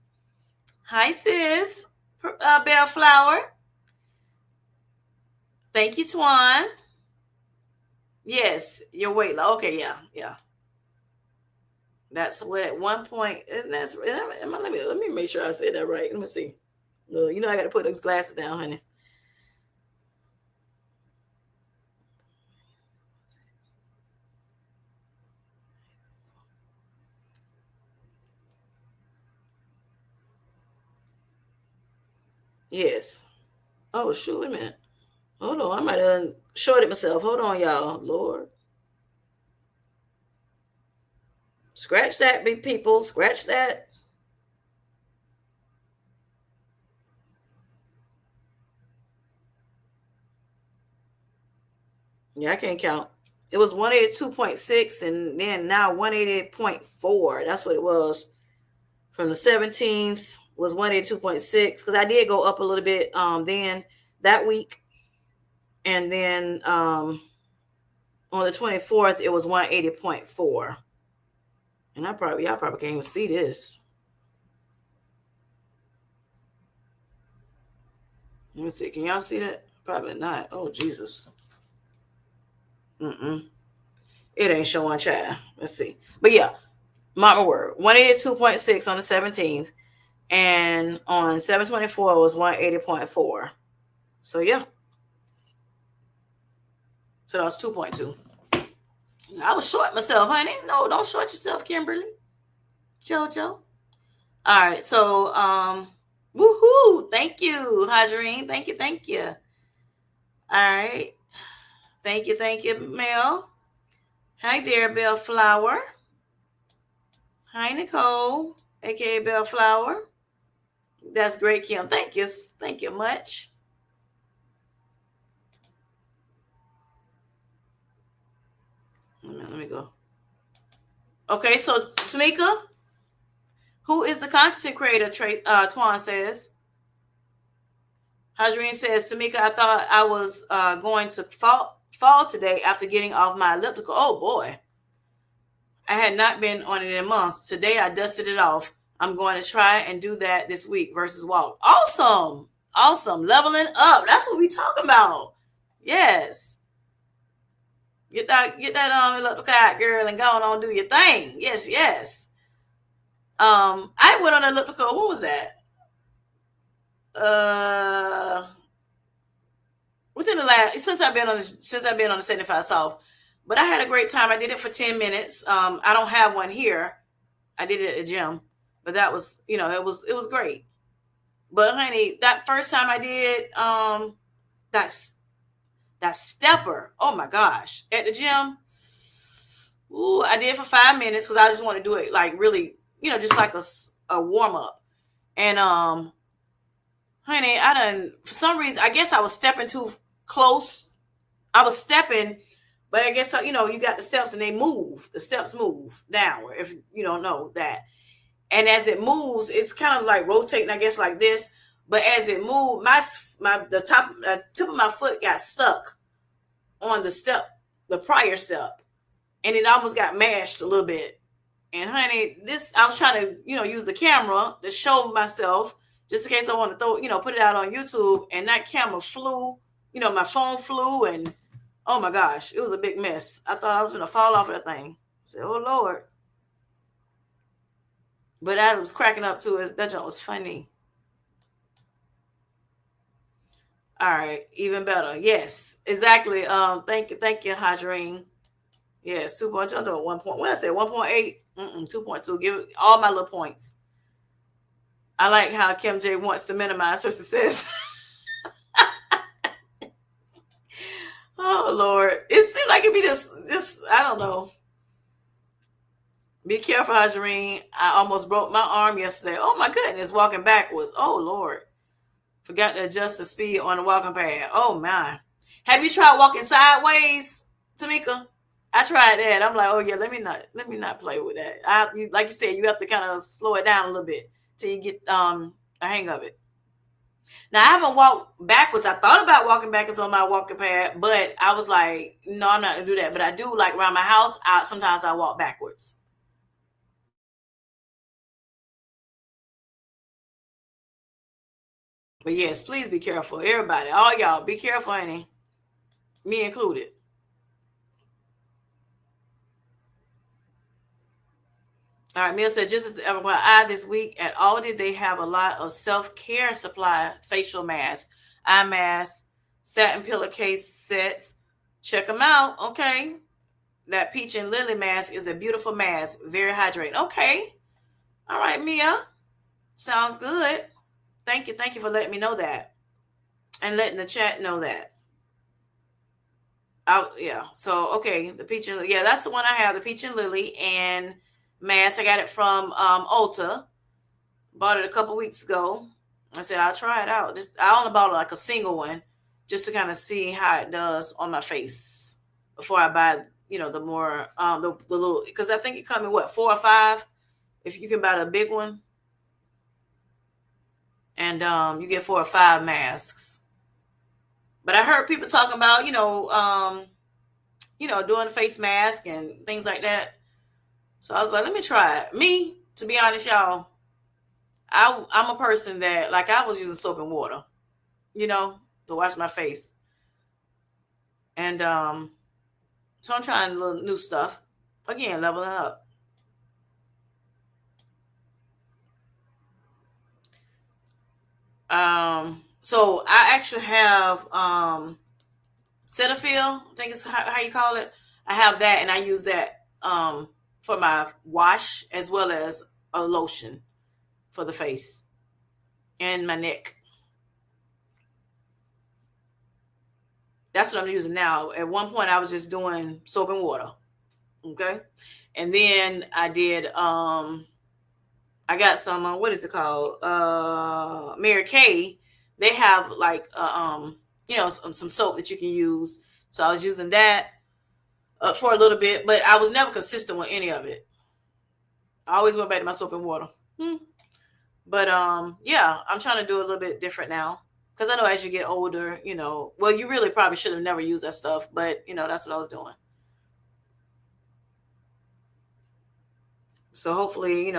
Hi, sis. Bellflower. Thank you, Twan. Yes, your weight loss. Okay, yeah. That's what at one point. That's let me make sure I said that right. Let me see. You know I got to put those glasses down, honey. Yes. Oh, shoot, wait a minute. Hold on, I might have shorted myself. Hold on, y'all. Lord. Scratch that, big people. Scratch that. Yeah, I can't count. It was 182.6 and then now 180.4. That's what it was. From the 17th was 182.6 because I did go up a little bit then that week. And then on the 24th, it was 180.4. And y'all probably can't even see this. Let me see. Can y'all see that? Probably not. Oh, Jesus. It ain't showing, child. Let's see. But yeah, mark my word. 182.6 on the 17th. And on 7/24 was 180.4. So yeah. So that was 2.2. I was short myself, honey. No, don't short yourself, Kimberly. Jojo. All right. So woohoo. Thank you, Hajarine. Thank you. All right. Thank you, Mel. Hi there, Bellflower. Hi, Nicole, aka Bellflower. That's great, Kim. Thank you. Thank you much. Let me go. Okay, so Tamika, who is the content creator? Twan says. Hadrine says, Tamika, I thought I was going to fall today after getting off my elliptical. Oh boy. I had not been on it in months. Today I dusted it off. I'm going to try and do that this week versus walk. Awesome. Awesome. Leveling up. That's what we talk about. Yes. Get that elliptical out, girl, and go on do your thing. Yes. I went on elliptical. What was that? Uh Within the last since I've been on the 75 South. But I had a great time. I did it for 10 minutes. I don't have one here. I did it at a gym. But that was, it was great. But honey, that first time I did that's that stepper. Oh my gosh. At the gym. Ooh, I did it for 5 minutes because I just want to do it like really, just like a warm up. And honey, I done for some reason, I guess I was stepping too close. I was stepping, but I guess you got the steps and they move. The steps move downward. If you don't know that, and as it moves, it's kind of like rotating. I guess like this. But as it moved, the tip of my foot got stuck on the prior step, and it almost got mashed a little bit. And honey, I was trying to use the camera to show myself just in case I want to put it out on YouTube, and that camera flew. My phone flew and oh my gosh, it was a big mess. I thought I was going to fall off that thing. I said, oh Lord. But Adam was cracking up to it. That joke was funny. All right, even better. Yes, exactly. Thank you, Hajarine. Yes, 2.2. I'm doing 1 point. What did I say? 1.8. 2.2. Give it all my little points. I like how Kim J wants to minimize her success. Oh Lord, it seemed like it'd be just I don't know. Be careful, Hajarine. I almost broke my arm yesterday. Oh my goodness, walking backwards. Oh Lord, forgot to adjust the speed on the walking pad. Oh my. Have you tried walking sideways, Tamika? I tried that. I'm like, oh yeah, let me not play with that. Like you said, you have to kind of slow it down a little bit till you get a hang of it. Now I haven't walked backwards. I thought about walking backwards on my walking pad, but I was like, no, I'm not gonna do that. But I do like around my house. Sometimes I walk backwards. But yes, please be careful, everybody, all y'all, be careful, honey, me included. All right, Mia said, just as ever, while I this week at Aldi, they have a lot of self care supply facial masks, eye masks, satin pillowcase sets. Check them out. Okay. That peach and lily mask is a beautiful mask, very hydrating. Okay. All right, Mia. Sounds good. Thank you. Thank you for letting me know that and letting the chat know that. Yeah. So, okay. The peach and yeah, that's the one I have, the peach and lily and mask. I got it from Ulta. Bought it a couple weeks ago. I said I'll try it out. Just I only bought like a single one, just to kind of see how it does on my face before I buy. The more the little, because I think it comes in what, 4 or 5. If you can buy the big one, and you get 4 or 5 masks. But I heard people talking about doing a face mask and things like that. So I was like, let me try it. Me, to be honest, y'all, I'm a person that, like, I was using soap and water, you know, to wash my face. And so I'm trying a little new stuff. Again, leveling up. So I actually have Cetaphil, I think is how you call it. I have that, and I use that for my wash as well as a lotion for the face and my neck. That's what I'm using now. At one point, I was just doing soap and water. Okay, and then I got some what is it called? Mary Kay. They have like some soap that you can use. So I was using that for a little bit, but I was never consistent with any of it. I always went back to my soap and water. Hmm. But yeah, I'm trying to do a little bit different now because I know as you get older, well, you really probably should have never used that stuff, but that's what I was doing. So hopefully,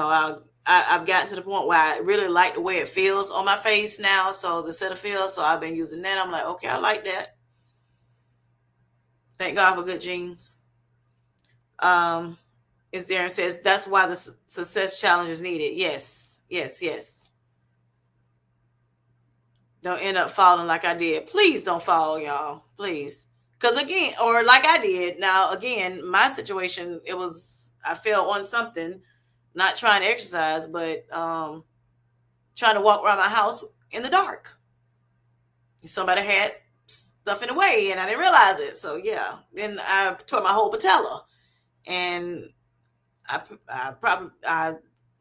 I've gotten to the point where I really like the way it feels on my face now. So the Cetaphil, so I've been using that. I'm like, okay, I like that. Thank God for good genes. Um, as Darren says, that's why the success challenge is needed. Yes, yes, yes. Don't end up falling like I did. Please don't fall, y'all. Please. Because again, or like I did. Now, again, my situation, I fell on something, not trying to exercise, but trying to walk around my house in the dark. Somebody had stuff in the way and I didn't realize it. So yeah, then I tore my whole patella, and I probably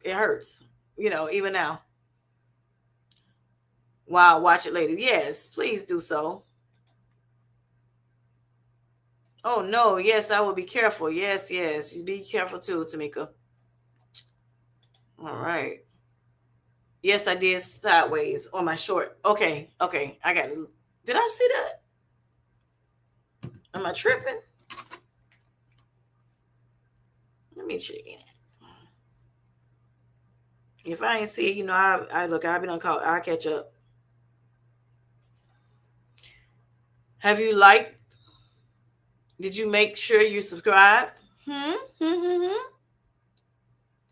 it hurts, even now. Wow, watch it later. Yes, please do so. Oh no, yes, I will be careful. Yes, yes, you be careful too, Tamika. All right. Yes, I did sideways on my short. Okay, okay, I got it. Did I see that? Am I tripping? Let me check in. If I ain't see it, I look. I'll be on call. I'll catch up. Have you liked? Did you make sure you subscribe? Hmm? Hmm, hmm, hmm.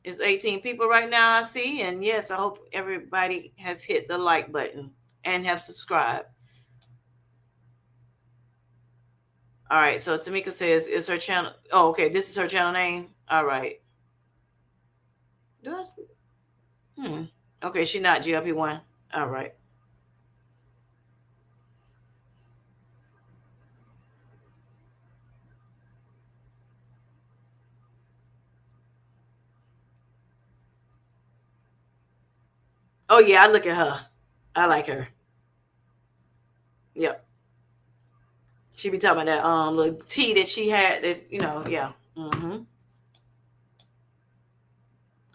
It's 18 people right now, I see. And yes, I hope everybody has hit the like button and have subscribed. All right. So Tamika says, is her channel? Oh, okay. This is her channel name. All right. Do I? Hmm. Okay. She's not GLP-1. All right. Oh, yeah. I look at her. I like her. Yep. She be talking about that little tea that she had that, yeah.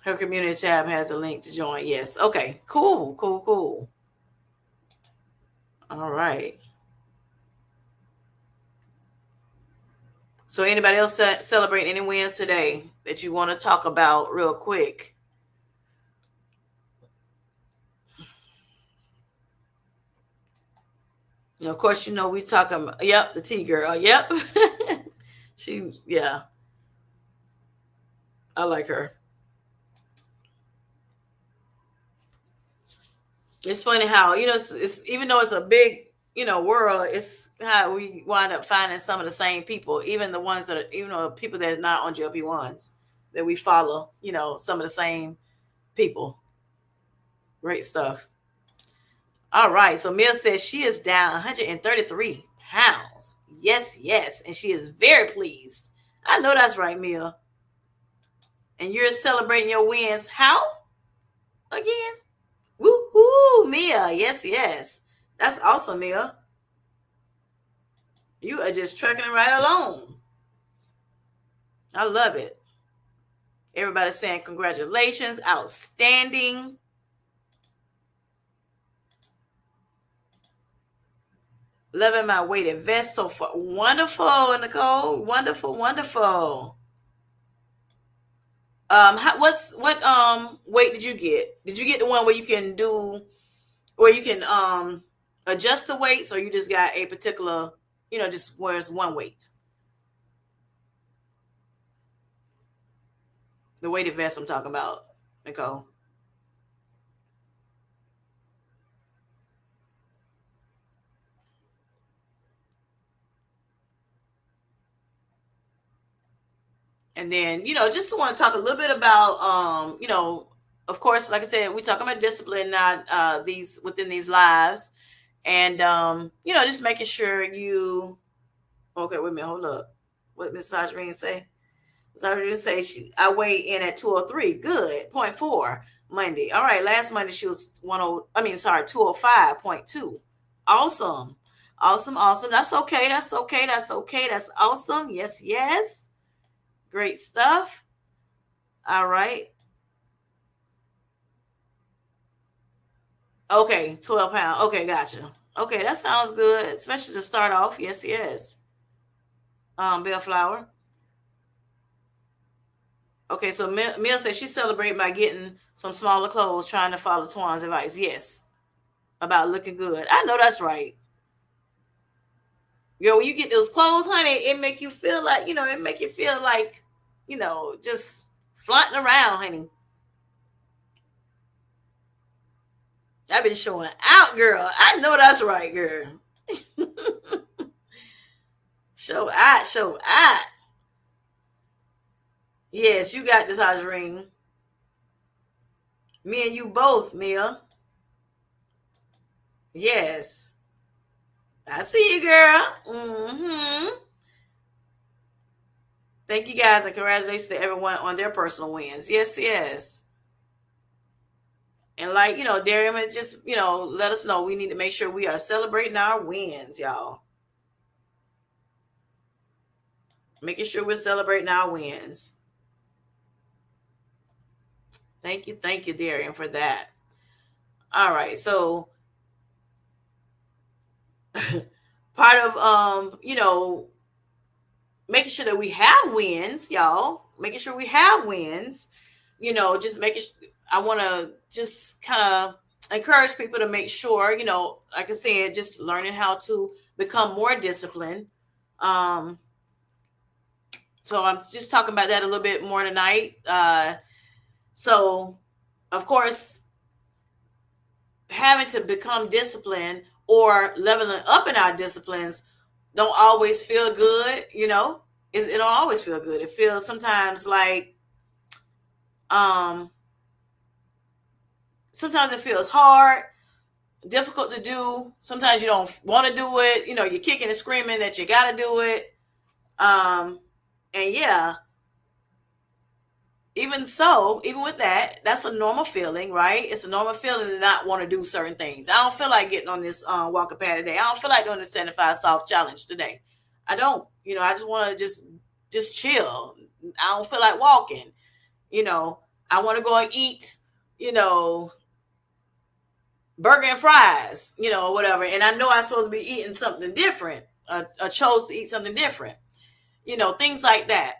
Her community tab has a link to join. Yes. Okay. Cool. Cool. Cool. All right. So anybody else celebrate any wins today that you want to talk about real quick? Of course, we talking. Yep, the T girl. Yep. Yeah, I like her. It's funny how it's even though it's a big world, it's how we wind up finding some of the same people, even the ones that are people that are not on GLP-1s that we follow. Some of the same people. Great stuff. All right. So Mia says she is down 133 pounds. Yes, yes. And she is very pleased. I know that's right, Mia. And you're celebrating your wins. How? Again? Woo-hoo, Mia. Yes, yes. That's awesome, Mia. You are just trucking it right along. I love it. Everybody's saying congratulations. Outstanding. Loving my weighted vest so far. Wonderful, Nicole. Wonderful, wonderful. What weight did you get? Did you get the one where you can adjust the weights, or you just got a particular, just wears one weight? The weighted vest I'm talking about, Nicole. And then, just want to talk a little bit about of course, like I said, we talking about discipline, not these within these lives. And just making sure you okay, wait a minute, hold up. What Miss Sajreen say? Sajreen say I weigh in at 203. Good. Point four Monday. All right, last Monday she was 205.2. Awesome. Awesome, awesome. That's okay. That's okay. That's okay. That's awesome. Yes, yes. Great stuff. All right. Okay, 12 pounds. Okay, gotcha. Okay, that sounds good, especially to start off. Yes, yes. Bellflower. Okay, so Mill says she celebrated by getting some smaller clothes, trying to follow Twan's advice. Yes, about looking good. I know that's right. Yo, when you get those clothes, honey, it make you feel like, it make you feel like, just flaunting around, honey. I've been showing out, girl. I know that's right, girl. Show out, show out. Yes, you got this, Hajreen. Me and you both, Mia. Yes. I see you, girl. Thank you guys, and congratulations to everyone on their personal wins. Yes, yes. And like, Darian, just, let us know. We need to make sure we are celebrating our wins, y'all. Making sure we're celebrating our wins. Thank you, Darian, for that. All right. So part of making sure that we have wins, y'all. Making sure we have wins, just making I want to just kind of encourage people to make sure, like I said, just learning how to become more disciplined. So I'm just talking about that a little bit more tonight. So, of course, having to become disciplined or leveling up in our disciplines don't always feel good, it don't always feel good. It feels sometimes like, um sometimes it feels hard, difficult to do. Sometimes you don't want to do it. You're kicking and screaming that you got to do it. And yeah, even with that, that's a normal feeling, right? It's a normal feeling to not want to do certain things. I don't feel like getting on this walking pad today. I don't feel like doing the 75 soft challenge today. I don't. I just want to just chill. I don't feel like walking. You know, I want to go and eat. You know, burger and fries. Or whatever. And I know I'm supposed to be eating something different. I chose to eat something different. Things like that.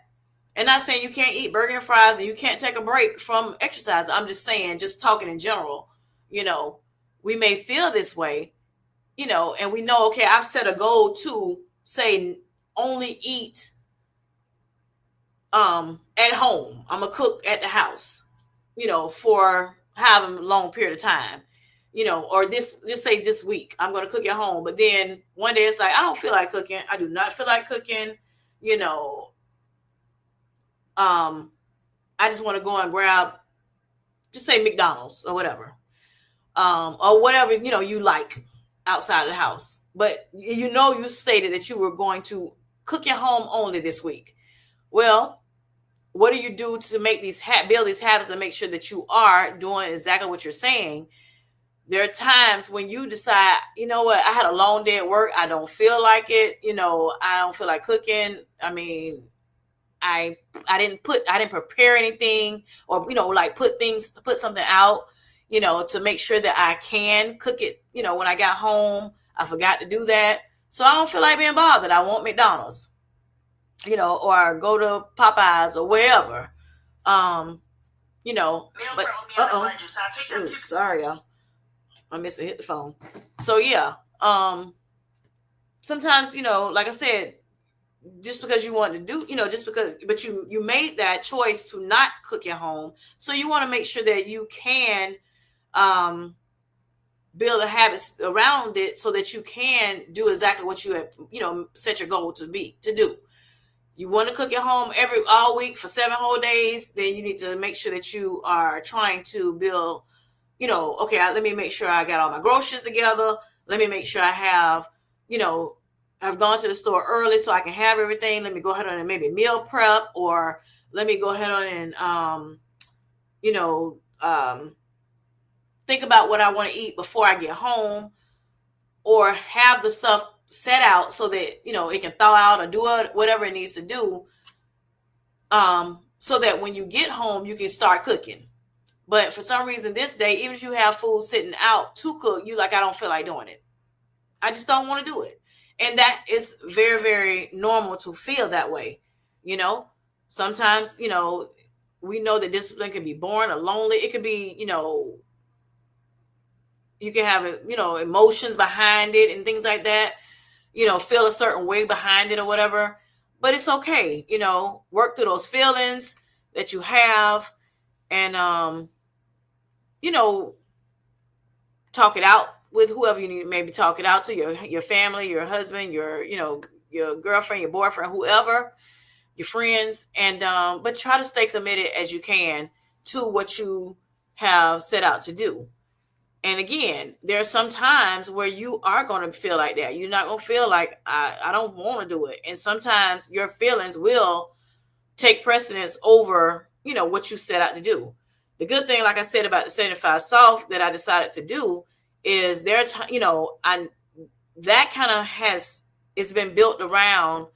And not saying you can't eat burger and fries and you can't take a break from exercise. I'm just saying, just talking in general, you know, we may feel this way, and we know, okay, I've set a goal to say only eat at home. I'm gonna cook at the house, for however long period of time, or this just say this week, I'm gonna cook at home. But then one day it's like I don't feel like cooking. I do not feel like cooking, you know. Um I just want to go and grab, just say McDonald's or whatever, or whatever you like outside of the house. But you stated that you were going to cook at home only this week. Well, what do you do to make build these habits and make sure that you are doing exactly what you're saying? There are times when you decide, you know what, I had a long day at work. I don't feel like it. I don't feel like cooking. I mean, I I didn't prepare anything, or like put something out, to make sure that I can cook it. When I got home, I forgot to do that, so I don't feel like being bothered. I want McDonald's, or go to Popeyes or wherever. Um, but shoot, sorry y'all, I missed it, hit the phone. So yeah, sometimes like I said, just because you want to do, just because, but you made that choice to not cook at home. So you want to make sure that you can um, build a habits around it so that you can do exactly what you have, set your goal to do. You want to cook at home all week for 7 whole days, then you need to make sure that you are trying to build, okay, let me make sure I got all my groceries together. Let me make sure I have, you know, I've gone to the store early so I can have everything. Let me go ahead on and maybe meal prep, or let me go ahead on and, you know, um, think about what I want to eat before I get home, or have the stuff set out so that, it can thaw out or do whatever it needs to do. So that when you get home, you can start cooking. But for some reason this day, even if you have food sitting out to cook, you like, I don't feel like doing it. I just don't want to do it. And that is very, very normal to feel that way. You know, sometimes, we know that discipline can be boring or lonely. It could be, you can have, emotions behind it and things like that, feel a certain way behind it or whatever. But it's okay, work through those feelings that you have, and, you know, talk it out with whoever you need to maybe talk it out to, your family, your husband, your girlfriend, your boyfriend, whoever, your friends, and but try to stay committed as you can to what you have set out to do. And again, there are some times where you are going to feel like that. You're not going to feel like I don't want to do it. And sometimes your feelings will take precedence over, what you set out to do. The good thing, like I said, about the 75 soft that I decided to do is I that kind of it's been built around.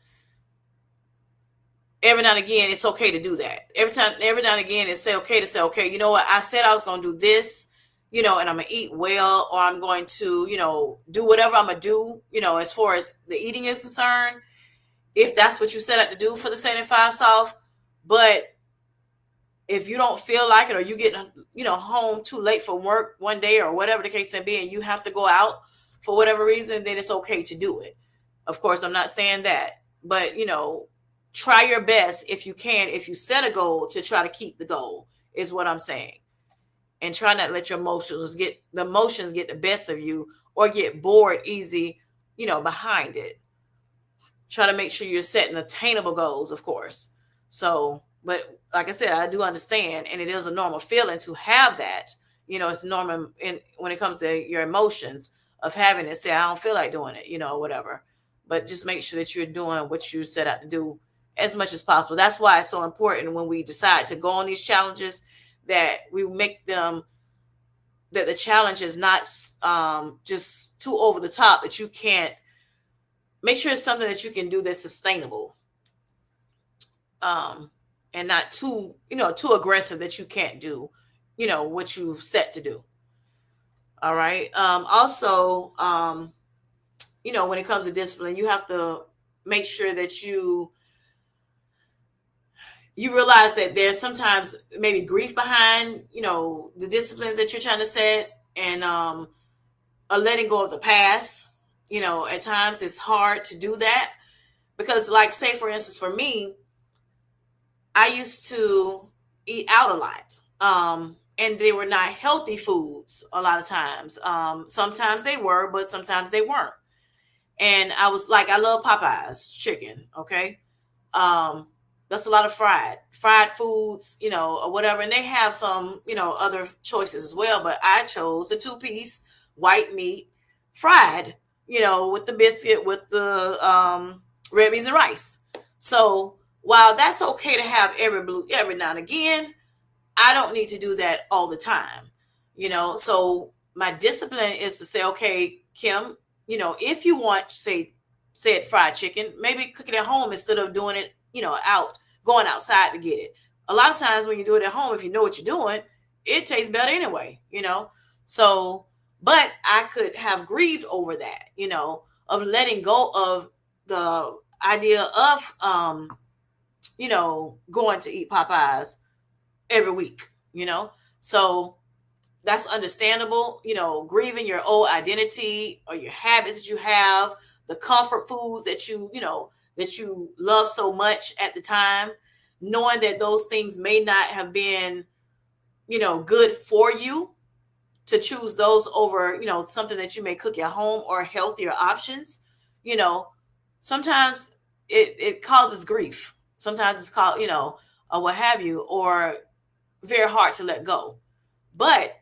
Every now and again, it's okay to do that. Every now and again, it's okay to say, okay, you know what? I said I was going to do this, and I'm going to eat well, or I'm going to, do whatever I'm going to do, as far as the eating is concerned, if that's what you set out to do for the 75 soft. But if you don't feel like it, or you get, home too late from work one day, or whatever the case may be, and you have to go out for whatever reason, then it's okay to do it. Of course, I'm not saying that, but, try your best if you can, if you set a goal, to try to keep the goal. is what I'm saying. And try not to let your emotions get the best of you or get bored easy, behind it. Try to make sure you're setting attainable goals, of course. So, but like I said, I do understand, and it is a normal feeling to have that. It's normal when it comes to your emotions of having to say, I don't feel like doing it, whatever. But just make sure that you're doing what you set out to do as much as possible. That's why it's so important when we decide to go on these challenges that we make them that the challenge is not just too over the top that you can't make sure it's something that you can do that's sustainable, um, and not too aggressive that you can't do what you set to do. All right. Also, when it comes to discipline, you have to make sure that you realize that there's sometimes maybe grief behind the disciplines that you're trying to set, and a letting go of the past. At times it's hard to do that because, like, say for instance, for me, I used to eat out a lot. And they were not healthy foods a lot of times. Sometimes they were, but sometimes they weren't. And I was like, I love Popeyes chicken. Okay. Um, that's a lot of fried foods, or whatever. And they have some, other choices as well. But I chose the two-piece white meat fried, with the biscuit, with the red beans and rice. So while that's okay to have every now and again, I don't need to do that all the time. So my discipline is to say, okay, Kim, if you want, say, said fried chicken, maybe cook it at home instead of doing it, going outside to get it. A lot of times when you do it at home, if you know what you're doing, it tastes better anyway. So, but I could have grieved over that, of letting go of the idea of, going to eat Popeyes every week, So that's understandable, grieving your old identity or your habits that you have, the comfort foods that you love so much at the time, knowing that those things may not have been, good for you, to choose those over, something that you may cook at home or healthier options, you know, sometimes it causes grief. Sometimes it's called, or what have you, or very hard to let go. But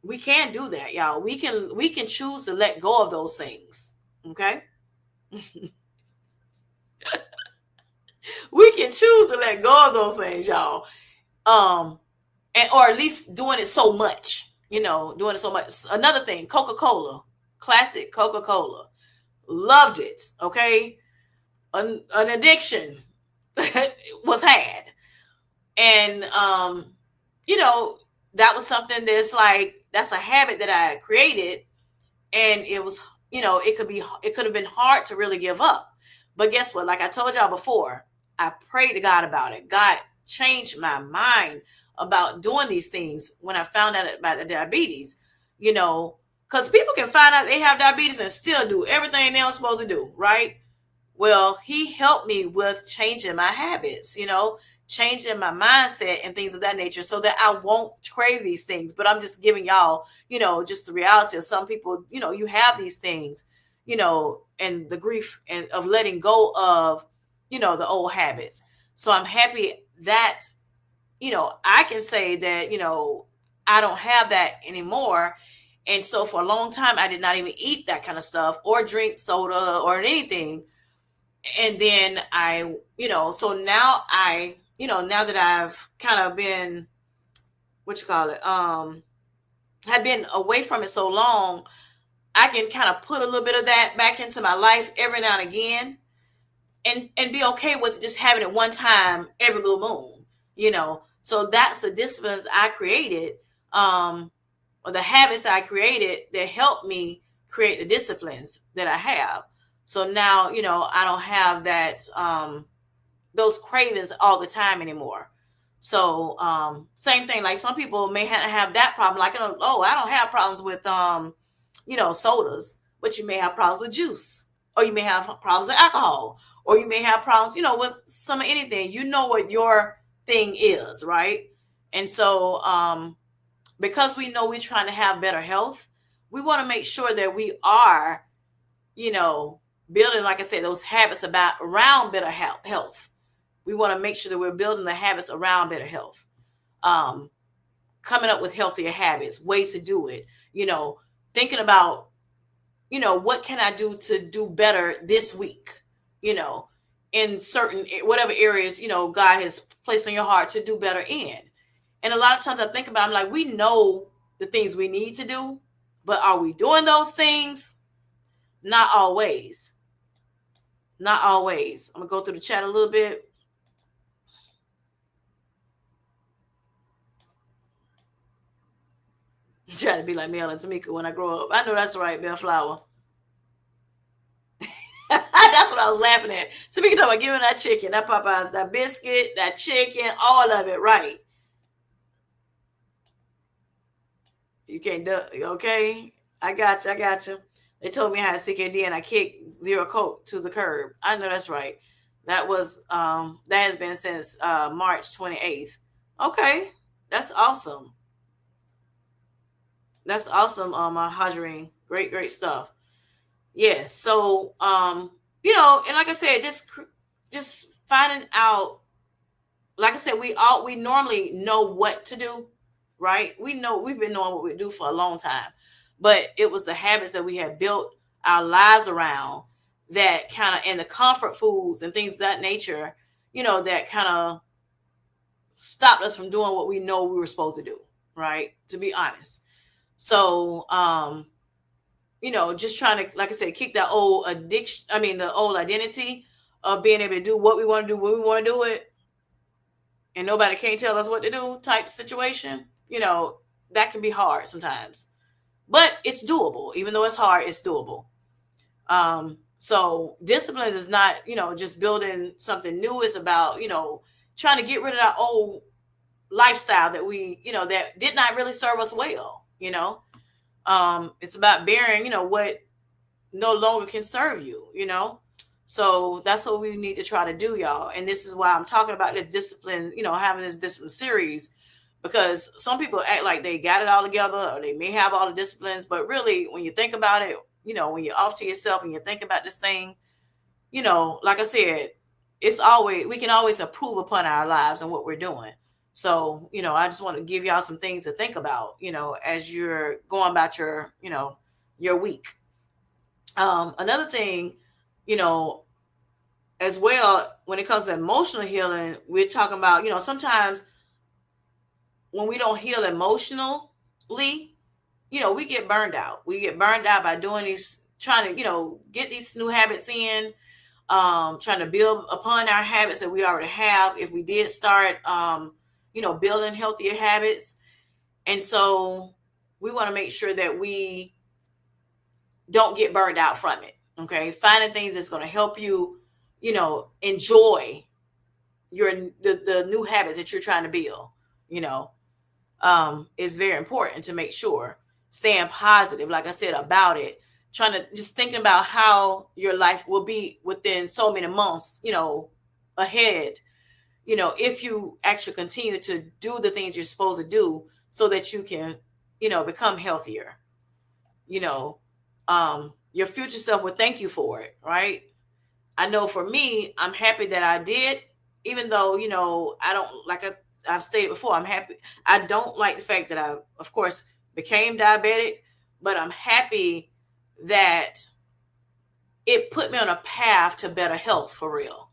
we can do that, y'all. We can choose to let go of those things. Okay. We can choose to let go of those things, y'all. And or at least doing it so much, doing it so much. Another thing, Coca-Cola, classic Coca-Cola. Loved it. Okay. An addiction was had. And you know, that was something that's a habit that I created, and it was, it could have been hard to really give up. But guess what? Like I told y'all before, I prayed to God about it. God changed my mind about doing these things when I found out about the diabetes, you know, because people can find out they have diabetes and still do everything they're supposed to do, right? Well, he helped me with changing my habits, changing my mindset and things of that nature so that I won't crave these things. But I'm just giving y'all, just the reality of some people, you have these things, and the grief and of letting go of, the old habits. So I'm happy that, I can say that, I don't have that anymore. And so for a long time, I did not even eat that kind of stuff or drink soda or anything. And then so now now that I've kind of been, what you call it, have been away from it so long, I can kind of put a little bit of that back into my life every now and again, and be okay with just having it one time every blue moon, So that's the disciplines I created, or the habits I created that helped me create the disciplines that I have. So now, I don't have that, those cravings all the time anymore. So, same thing, like some people may have that problem. Like, I don't have problems with, sodas, but you may have problems with juice, or you may have problems with alcohol, or you may have problems, with some of anything. You know what your thing is, right? And so, because we know we're trying to have better health, we want to make sure that we are, you know, building, like I said, those habits about around better health. We want to make sure that we're building the habits around better health. Um, Coming up with healthier habits, ways to do it, thinking about, what can I do to do better this week, you know, in certain whatever areas, God has placed on your heart to do better in. And a lot of times I think about, I'm like, we know the things we need to do, but are we doing those things? Not always. Not always. I'm gonna go through the chat a little bit. Trying to be like Mel and Tamika when I grow up. I know that's right, Bellflower. That's what I was laughing at. Tamika talking about giving that chicken, that Popeyes, that biscuit, that chicken, all of it, right? You can't do, okay? I got you. I got you. They told me I had CKD and I kicked Zero Coke to the curb. I know that's right. That has been since March 28th. Okay, that's awesome. That's awesome, Hajarine. Great, great stuff. Yes. So, and like I said, just finding out. Like I said, we normally know what to do, right? We've been knowing what we do for a long time, but it was the habits that we had built our lives around that kind of, and the comfort foods and things of that nature, that kind of stopped us from doing what we know we were supposed to do, right? To be honest. So, just trying to, like I said, kick that old addiction, the old identity of being able to do what we want to do when we want to do it, and nobody can't tell us what to do type situation, that can be hard sometimes. But it's doable. Even though it's hard, it's doable. So disciplines is not, just building something new. It's about, trying to get rid of that old lifestyle that that did not really serve us well, it's about bearing, what no longer can serve you. So that's what we need to try to do, y'all. And this is why I'm talking about this discipline, having this discipline series, because some people act like they got it all together or they may have all the disciplines, but really when you think about it, when you're off to yourself and you think about this thing, like I said, we can always improve upon our lives and what we're doing. So, I just want to give y'all some things to think about, as you're going about your week. Another thing, you know, as well, when it comes to emotional healing, we're talking about, sometimes when we don't heal emotionally, we get burned out. We get burned out by doing these, trying to, get these new habits in, trying to build upon our habits that we already have. If we did start, building healthier habits. And so we want to make sure that we don't get burned out from it. Okay. Finding things that's going to help you, enjoy the new habits that you're trying to build, you know, is very important to make sure. Staying positive, like I said, about it, trying to just thinking about how your life will be within so many months, ahead, if you actually continue to do the things you're supposed to do so that you can, become healthier, you know, your future self would thank you for it, right? I know for me, I'm happy that I did, even though, I don't like I've stated before, I'm happy. I don't like the fact that I, of course, became diabetic, but I'm happy that it put me on a path to better health for real.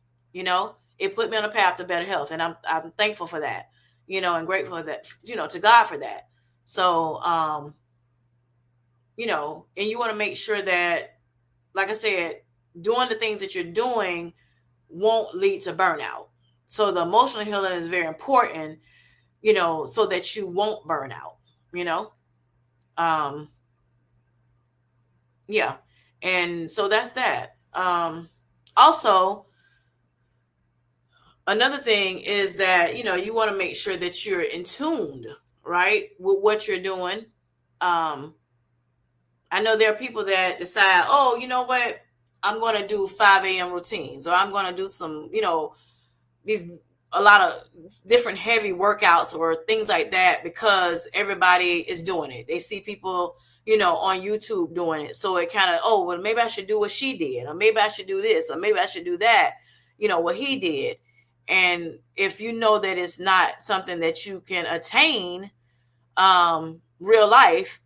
It put me on a path to better health, and I'm thankful for that, and grateful for that, to God for that. So, and you want to make sure that, like I said, doing the things that you're doing won't lead to burnout. So the emotional healing is very important, so that you won't burn out, you know? Um, yeah. And so that's that. Also, another thing is that, you want to make sure that you're in tune, right, with what you're doing. Um, I know there are people that decide, oh, you know what? I'm going to do 5 a.m. routines, or I'm going to do some, these a lot of different heavy workouts or things like that because everybody is doing it. They see people, on YouTube doing it. So it kind of, oh, well, maybe I should do what she did, or maybe I should do this, or maybe I should do that, what he did. And if you know that it's not something that you can attain, real life,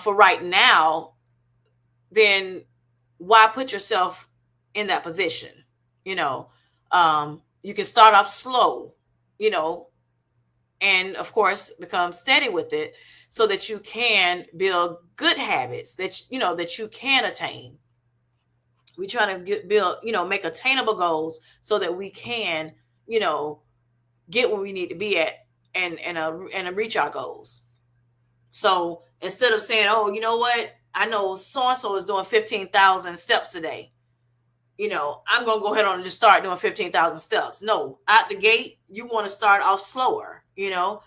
for right now, then why put yourself in that position? You can start off slow, you know, and of course become steady with it so that you can build good habits that you can attain. We try to build, make attainable goals so that we can, you know, get where we need to be at and reach our goals. So instead of saying, oh, you know what, I know so and so is doing 15,000 steps a day, I'm going to go ahead on and just start doing 15,000 steps. No, out the gate, you want to start off slower, do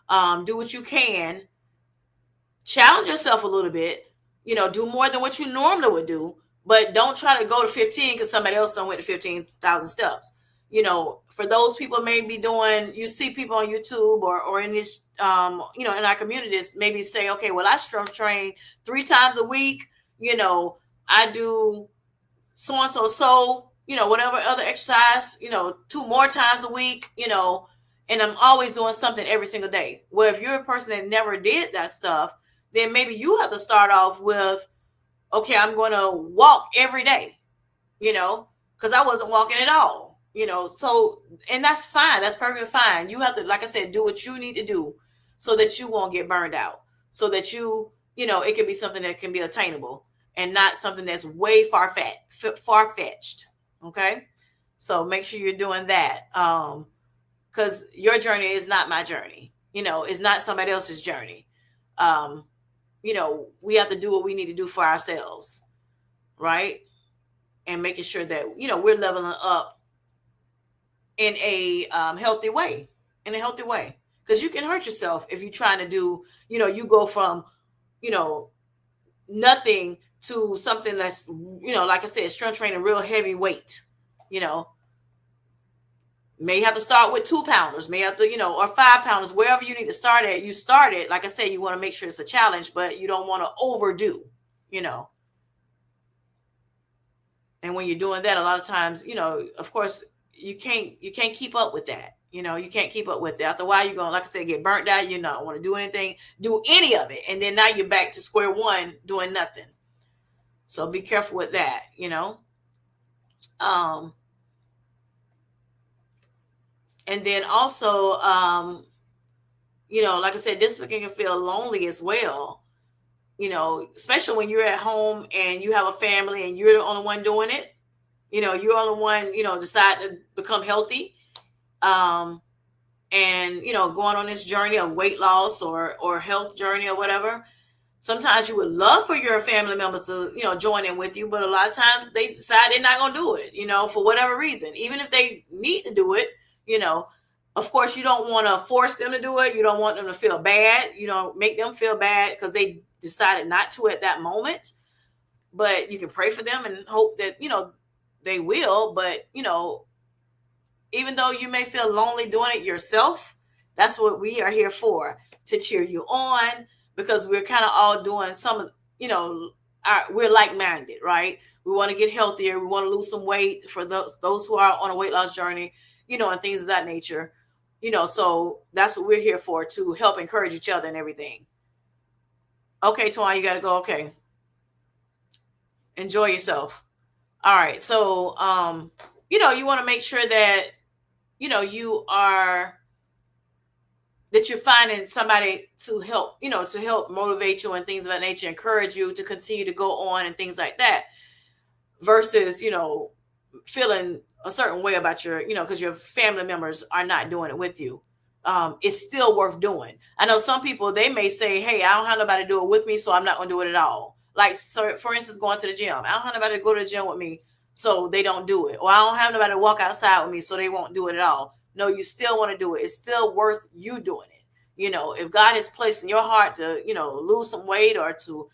what you can, challenge yourself a little bit, do more than what you normally would do, but don't try to go to 15 because somebody else done went to 15,000 steps. For those people maybe doing, you see people on YouTube or in this, in our communities, maybe say, okay, well, I strength train 3 times a week. I do so, whatever other exercise, 2 more times a week, and I'm always doing something every single day. Well, if you're a person that never did that stuff, then maybe you have to start off with, okay, I'm going to walk every day, because I wasn't walking at all, so, and that's fine. That's perfectly fine. You have to, like I said, do what you need to do so that you won't get burned out, so that it can be something that can be attainable and not something that's way far-fetched. Okay. So make sure you're doing that. Because your journey is not my journey, it's not somebody else's journey. We have to do what we need to do for ourselves, right? And making sure that, we're leveling up in a healthy way, because you can hurt yourself if you're trying to do, you go from, nothing to something that's, like I said, strength training, real heavy weight, may have to start with 2-pounders, may have to, or 5-pounders, wherever you need to start at, you start it. Like I said, you want to make sure it's a challenge, but you don't want to overdo, and when you're doing that, a lot of times, of course, you can't keep up with that. You can't keep up with it. After a while, you're going to, like I said, get burnt out. You not want to do any of it. And then now you're back to square one doing nothing. So be careful with that, and then also, like I said, this can feel lonely as well, especially when you're at home and you have a family and you're the only one doing it. You're the only one, decide to become healthy. And, going on this journey of weight loss or health journey or whatever. Sometimes you would love for your family members to, join in with you, but a lot of times they decide they're not going to do it, for whatever reason. Even if they need to do it, of course, you don't want to force them to do it. You don't want them to feel bad. You don't make them feel bad because they decided not to at that moment. But you can pray for them and hope that, they will. But, even though you may feel lonely doing it yourself, that's what we are here for, to cheer you on, because we're kind of all doing some of, we're like-minded, right? We want to get healthier. We want to lose some weight for those who are on a weight loss journey, and things of that nature, so that's what we're here for, to help encourage each other and everything. Okay, Twan, you got to go. Okay. Enjoy yourself. All right. So, you want to make sure that, that you're finding somebody to help, to help motivate you and things of that nature, encourage you to continue to go on and things like that, versus, feeling a certain way about your, because your family members are not doing it with you. It's still worth doing. I know some people, they may say, hey, I don't have nobody to do it with me, so I'm not going to do it at all. Like, so for instance, going to the gym. I don't have nobody to go to the gym with me, so they don't do it. Or I don't have nobody to walk outside with me, so they won't do it at all. No, you still want to do it. It's still worth you doing it. If God has placed in your heart to, lose some weight or to,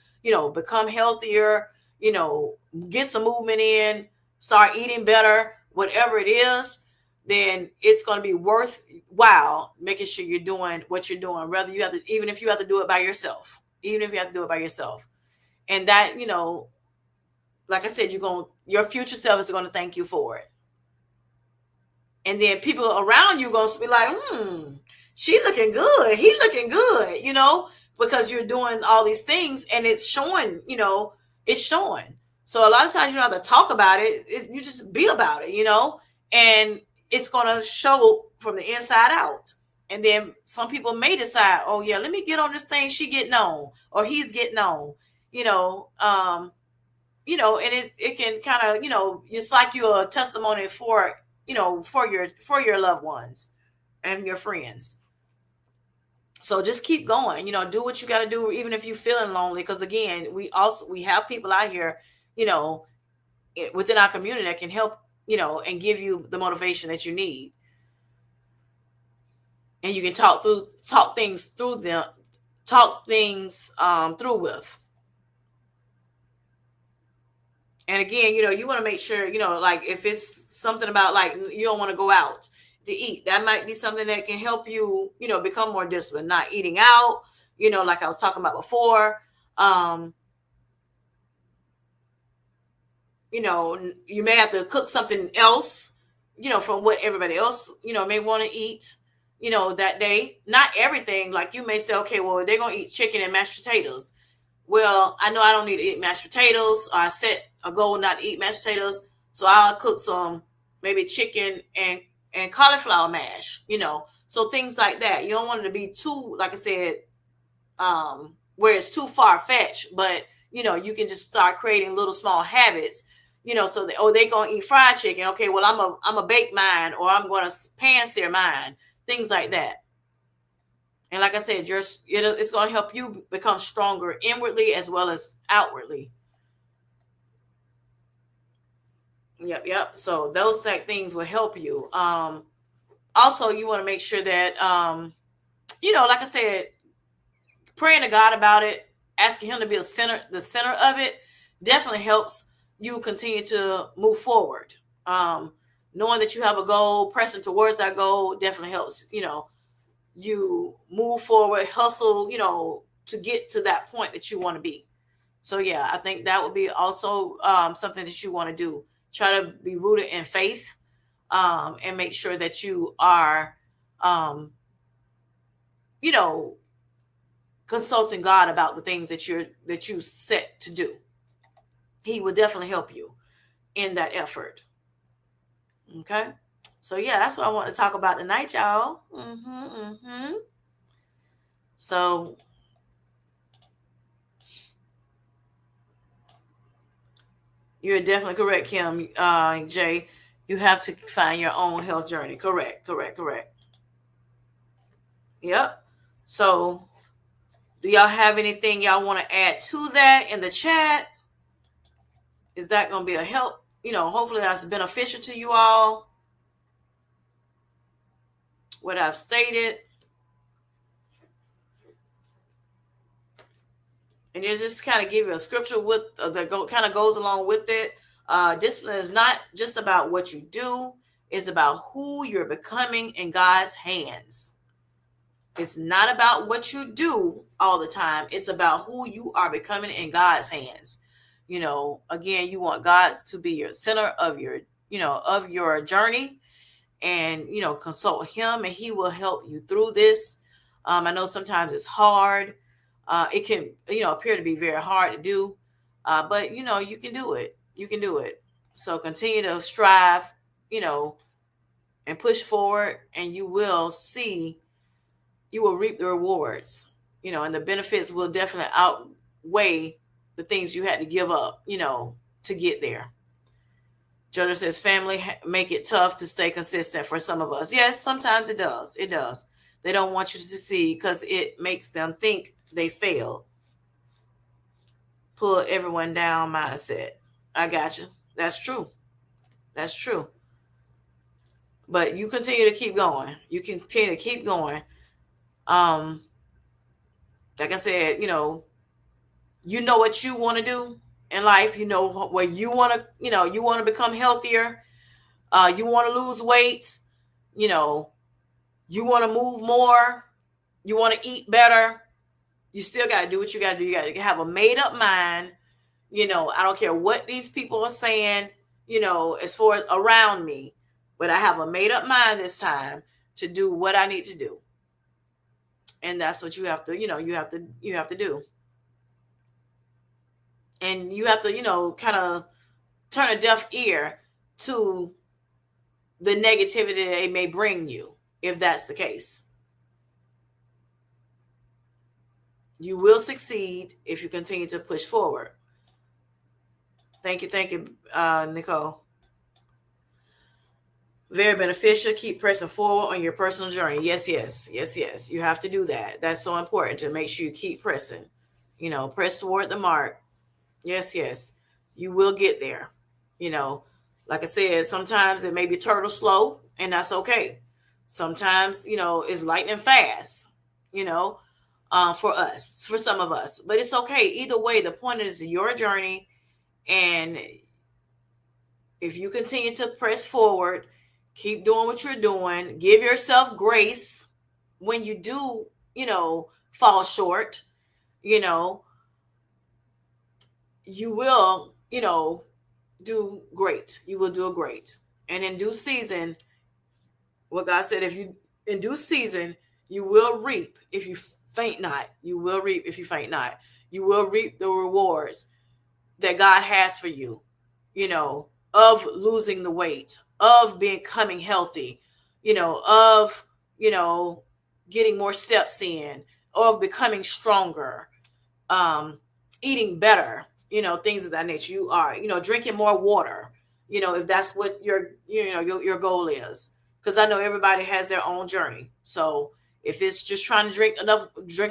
become healthier, get some movement in, start eating better, whatever it is, then it's going to be worthwhile making sure you're doing what you're doing. Whether you have to, even if you have to do it by yourself, even if you have to do it by yourself, and that, like I said, your future self is going to thank you for it. And then people around you going to be like, she looking good, he looking good, because you're doing all these things, and it's showing, it's showing. So a lot of times you don't have to talk about it, you just be about it, and it's going to show from the inside out. And then some people may decide, oh yeah, let me get on this thing she getting on, or he's getting on, you know um and it can kind of, it's like you're a testimony for, for your loved ones and your friends. So just keep going, do what you got to do, even if you're feeling lonely, because again, we have people out here, you know within our community that can help, and give you the motivation that you need. And you can talk things through with. And again, you want to make sure, like if it's something about, like, you don't want to go out to eat, that might be something that can help you, become more disciplined, not eating out, like I was talking about before. um you may have to cook something else, from what everybody else, may want to eat, that day. Not everything. Like, you may say, okay, well, they're going to eat chicken and mashed potatoes. Well, I know I don't need to eat mashed potatoes. I set a goal not to eat mashed potatoes. So I'll cook some, maybe chicken and cauliflower mash, So things like that. You don't want it to be too, like I said, where it's too far fetched, but you can just start creating little small habits, so that, oh, they gonna eat fried chicken. Okay, well, I'm a bake mine, or I'm gonna pan sear mine, things like that. And like I said, it's gonna help you become stronger inwardly as well as outwardly. Yep. So those like things will help you. Also, you want to make sure that, like I said, praying to God about it, asking Him to be the center of it, definitely helps you continue to move forward. Knowing that you have a goal, pressing towards that goal, definitely helps. You move forward, hustle, to get to that point that you want to be. So yeah, I think that would be also something that you want to do. Try to be rooted in faith, and make sure that you are, um, you know, consulting God about the things that you set to do. He will definitely help you in that effort. Okay. So yeah, that's what I want to talk about tonight, y'all. So you're definitely correct, Kim. Jay, you have to find your own health journey. Correct. Correct. Correct. Yep. So do y'all have anything y'all want to add to that in the chat? Is that going to be a help? Hopefully that's beneficial to you all, what I've stated. And just kind of give you a scripture with that kind of goes along with it. Discipline is not just about what you do; it's about who you're becoming in God's hands. It's not about what you do all the time. It's about who you are becoming in God's hands. Again, you want God to be your center of your journey, and consult Him, and He will help you through this. I know sometimes it's hard. It can appear to be very hard to do, but you can do it. You can do it. So continue to strive, you know, and push forward, and you will reap the rewards, and the benefits will definitely outweigh the things you had to give up, to get there. Jojo says family make it tough to stay consistent for some of us. Yes, sometimes it does. It does. They don't want you to succeed because it makes them think they failed. Pull everyone down mindset. I got you. That's true. That's true. But you continue to keep going. You continue to keep going. Um, like I said, you know what you want to do in life. You know where you want to, you want to become healthier. You want to lose weight. you know, you want to move more, you want to eat better, you still got to do what you got to do. You got to have a made up mind. I don't care what these people are saying, as far as around me, but I have a made up mind this time to do what I need to do. And that's what you have to, you have to do. And you have to, kind of turn a deaf ear to the negativity that they may bring you, if that's the case. You will succeed if you continue to push forward. Thank you, Nicole. Very beneficial. Keep pressing forward on your personal journey. Yes, yes, yes, yes. You have to do that. That's so important to make sure you keep pressing. Press toward the mark. Yes, yes. You will get there. You know, like I said, sometimes it may be turtle slow, and that's okay. Sometimes, it's lightning fast, you know, for us, for some of us. But it's okay. Either way, the point is your journey. And if you continue to press forward, keep doing what you're doing, give yourself grace when you do, fall short, you know, you will, do great. You will do great. And in due season, what God said, if you in due season, you will reap if you faint not. You will reap if you faint not. You will reap the rewards that God has for you, of losing the weight, of becoming healthy, of, you know, getting more steps in, of becoming stronger, um, eating better, things of that nature. You are, drinking more water, if that's what your goal is. Because I know everybody has their own journey. So if it's just trying to drink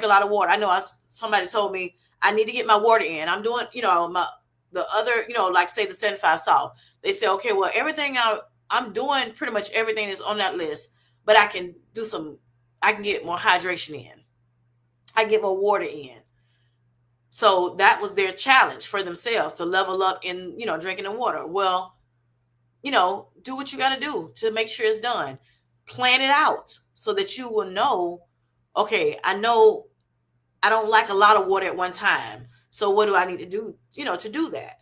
a lot of water. I know somebody told me I need to get my water in. I'm doing, the other, like say the 75 salt. They say, okay, well, I'm doing pretty much everything that's on that list, but I can get more hydration in. I get more water in. So that was their challenge for themselves to level up in, drinking the water. Well, do what you got to do to make sure it's done. Plan it out so that you will know, okay, I know I don't like a lot of water at one time. So what do I need to do, to do that?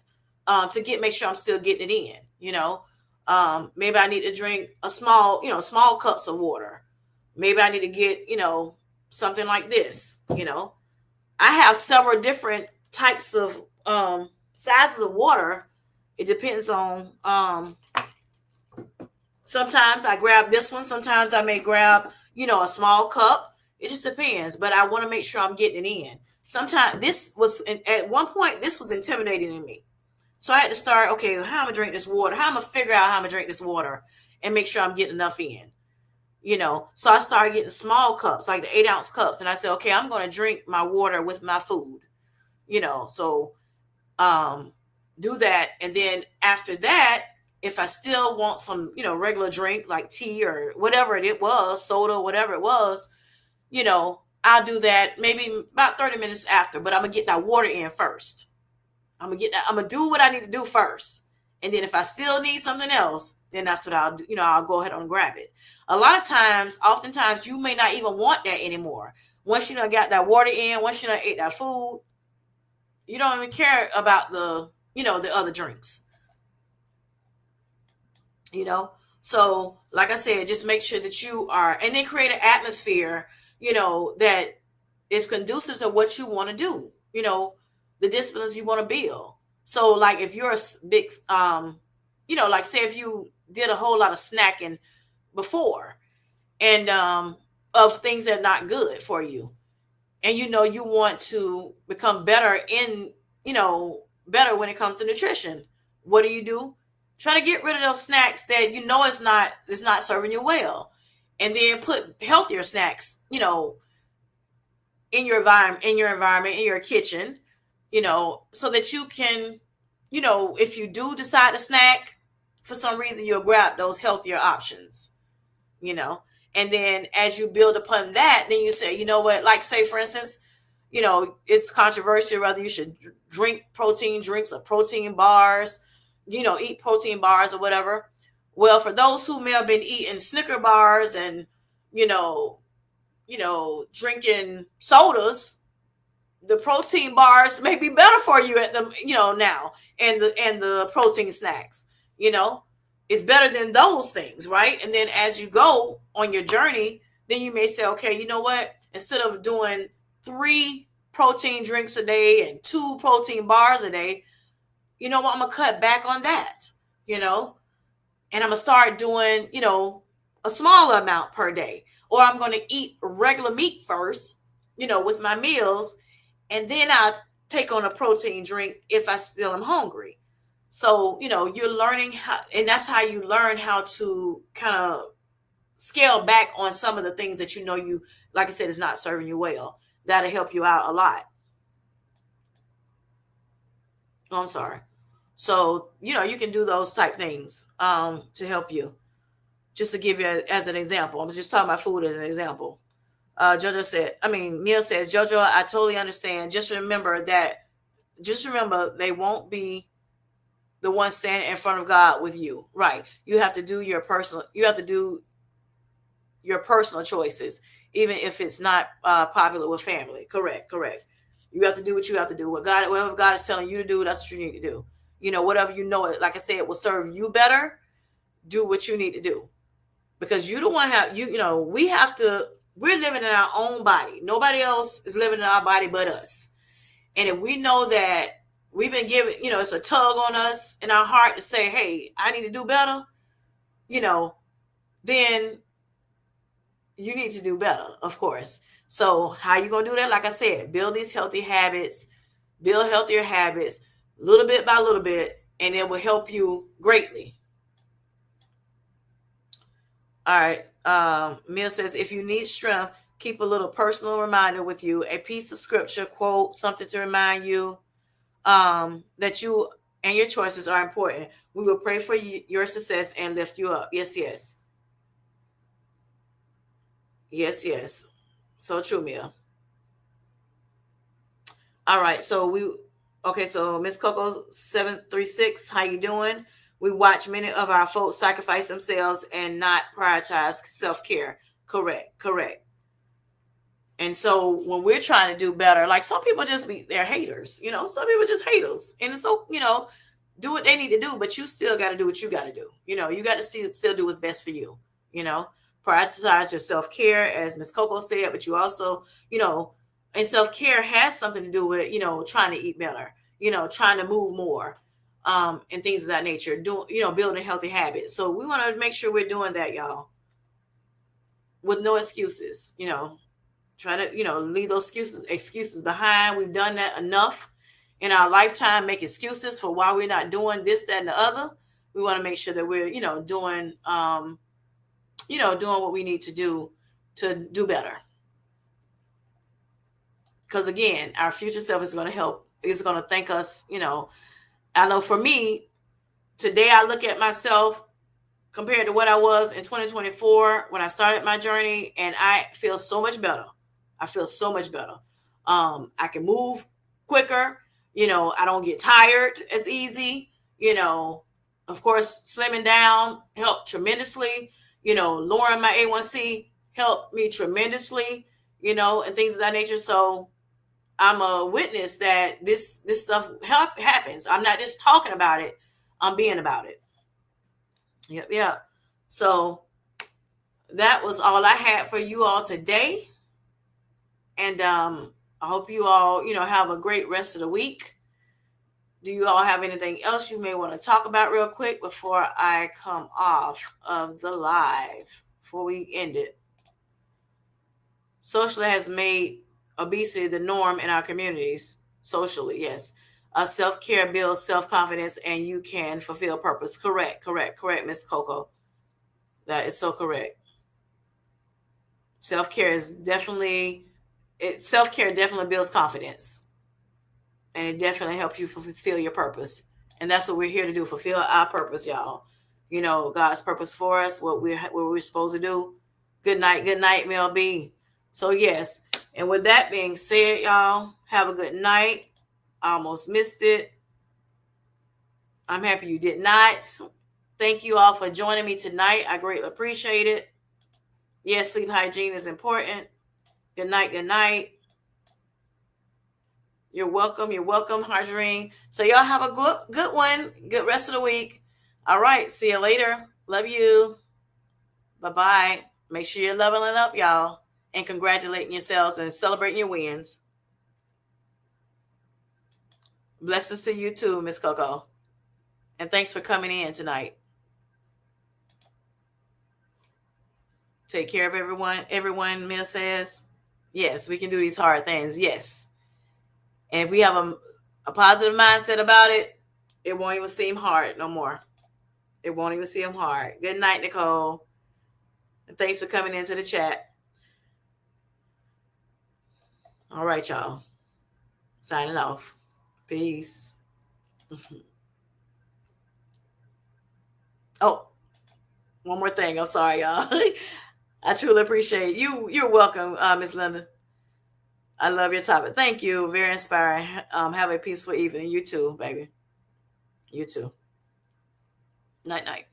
Make sure I'm still getting it in, maybe I need to drink small cups of water. Maybe I need to get, something like this, I have several different types of sizes of water. It depends on sometimes I grab this one, sometimes I may grab, a small cup. It just depends, but I want to make sure I'm getting it in. Sometimes at one point this was intimidating to me. So I had to start, okay, how am I gonna drink this water? How am I gonna figure out how I'm gonna drink this water and make sure I'm getting enough in? So I started getting small cups, like the 8-ounce cups, and I said, okay, I'm going to drink my water with my food, so um do that. And then after that, if I still want some, regular drink like tea or whatever it was, soda, whatever it was, I'll do that maybe about 30 minutes after, but I'm gonna get that water in first. I'm gonna do what I need to do first. And then if I still need something else, then that's what I'll do. I'll go ahead and grab it. Oftentimes, you may not even want that anymore. Once you done got that water in, once you done ate that food, you don't even care about the other drinks, you know? So, like I said, just make sure that you are, and then create an atmosphere, that is conducive to what you want to do, the disciplines you want to build. So, like if you're a big, like say if you did a whole lot of snacking before and of things that are not good for you, and you want to become better in, better when it comes to nutrition, what do? Try to get rid of those snacks that it's not serving you well, and then put healthier snacks, in your kitchen, so that you can, if you do decide to snack for some reason, you'll grab those healthier options, you know. And then as you build upon that, then you say, you know what, like say for instance, it's controversial whether you should drink protein drinks or protein bars, eat protein bars or whatever. Well, for those who may have been eating Snicker bars and, you know, drinking sodas, the protein bars may be better for you at the, now, and the protein snacks, you know, it's better than those things, right? And then as you go on your journey, then you may say, okay, you know what? Instead of doing 3 protein drinks a day and 2 protein bars a day, you know what? I'm gonna cut back on that, you know, and I'm gonna start doing, a smaller amount per day, or I'm gonna eat regular meat first, with my meals, and then I'll take on a protein drink if I still am hungry. So, you're learning how, and that's how you learn how to kind of scale back on some of the things that like I said, is not serving you well. That'll help you out a lot. Oh, I'm sorry. So, you can do those type things to help you. Just to give you as an example, I was just talking about food as an example. Neil says, Jojo, I totally understand. Just remember they won't be the one standing in front of God with you. Right. You have to do your personal choices, even if it's not popular with family. Correct. Correct. You have to do what you have to do. Whatever God is telling you to do, that's what you need to do. Whatever like I said, will serve you better. Do what you need to do, because you don't want to have we're living in our own body. Nobody else is living in our body but us. And if we know that we've been given, it's a tug on us in our heart to say, hey, I need to do better, then you need to do better, of course. So how you going to do that? Like I said, build these healthy habits, build healthier habits, little bit by little bit, and it will help you greatly. All right. Mia says, if you need strength, keep a little personal reminder with you, a piece of scripture, quote, something to remind you that you and your choices are important. We will pray for your success and lift you up. Yes, yes. Yes, yes. So true, Mia. All right. So Miss Coco 736, how you doing? We watch many of our folks sacrifice themselves and not prioritize self-care. Correct, correct. And so when we're trying to do better, like some people they're haters, some people just haters. And so, do what they need to do, but you still got to do what you got to do. You got to still do what's best for you, you know, prioritize your self-care, as Miss Coco said, but you also, and self-care has something to do with, trying to eat better, trying to move more, and things of that nature, building healthy habits. So we want to make sure we're doing that, y'all, with no excuses, try to leave those excuses behind. We've done that enough in our lifetime. Make excuses for why we're not doing this, that, and the other. We want to make sure that we're doing what we need to do better, because again, our future self is going to thank us. I know for me today, I look at myself compared to what I was in 2024 when I started my journey, and I feel so much better. I feel so much better. I can move quicker. I don't get tired as easy. Of course, slimming down helped tremendously. Lowering my A1C helped me tremendously. And things of that nature. So I'm a witness that this stuff happens. I'm not just talking about it. I'm being about it. Yep, yep. So that was all I had for you all today. And I hope you all, have a great rest of the week. Do you all have anything else you may want to talk about real quick before I come off of the live, before we end it? Socially has made obesity the norm in our communities. Socially, yes. Self-care builds self-confidence and you can fulfill purpose. Correct, correct, correct, Miss Coco. That is so correct. Self-care definitely builds confidence, and it definitely helps you fulfill your purpose. And that's what we're here to do, fulfill our purpose, y'all. God's purpose for us, what we're supposed to do. Good night, Mel B. So yes, and with that being said, y'all, have a good night. I almost missed it. I'm happy you did not. Thank you all for joining me tonight. I greatly appreciate it. Yes, sleep hygiene is important. Good night. Good night. You're welcome. You're welcome, Harjreen. So y'all have a good one. Good rest of the week. All right. See you later. Love you. Bye-bye. Make sure you're leveling up, y'all, and congratulating yourselves and celebrating your wins. Blessings to you too, Miss Coco. And thanks for coming in tonight. Take care of everyone. Everyone, Mill says, yes, we can do these hard things. Yes. And if we have a positive mindset about it, it won't even seem hard no more. It won't even seem hard. Good night, Nicole. And thanks for coming into the chat. All right, y'all. Signing off. Peace. Oh, one more thing. I'm sorry, y'all. I truly appreciate you. You're welcome, Miss Linda. I love your topic. Thank you. Very inspiring. Have a peaceful evening. You too, baby. You too. Night, night.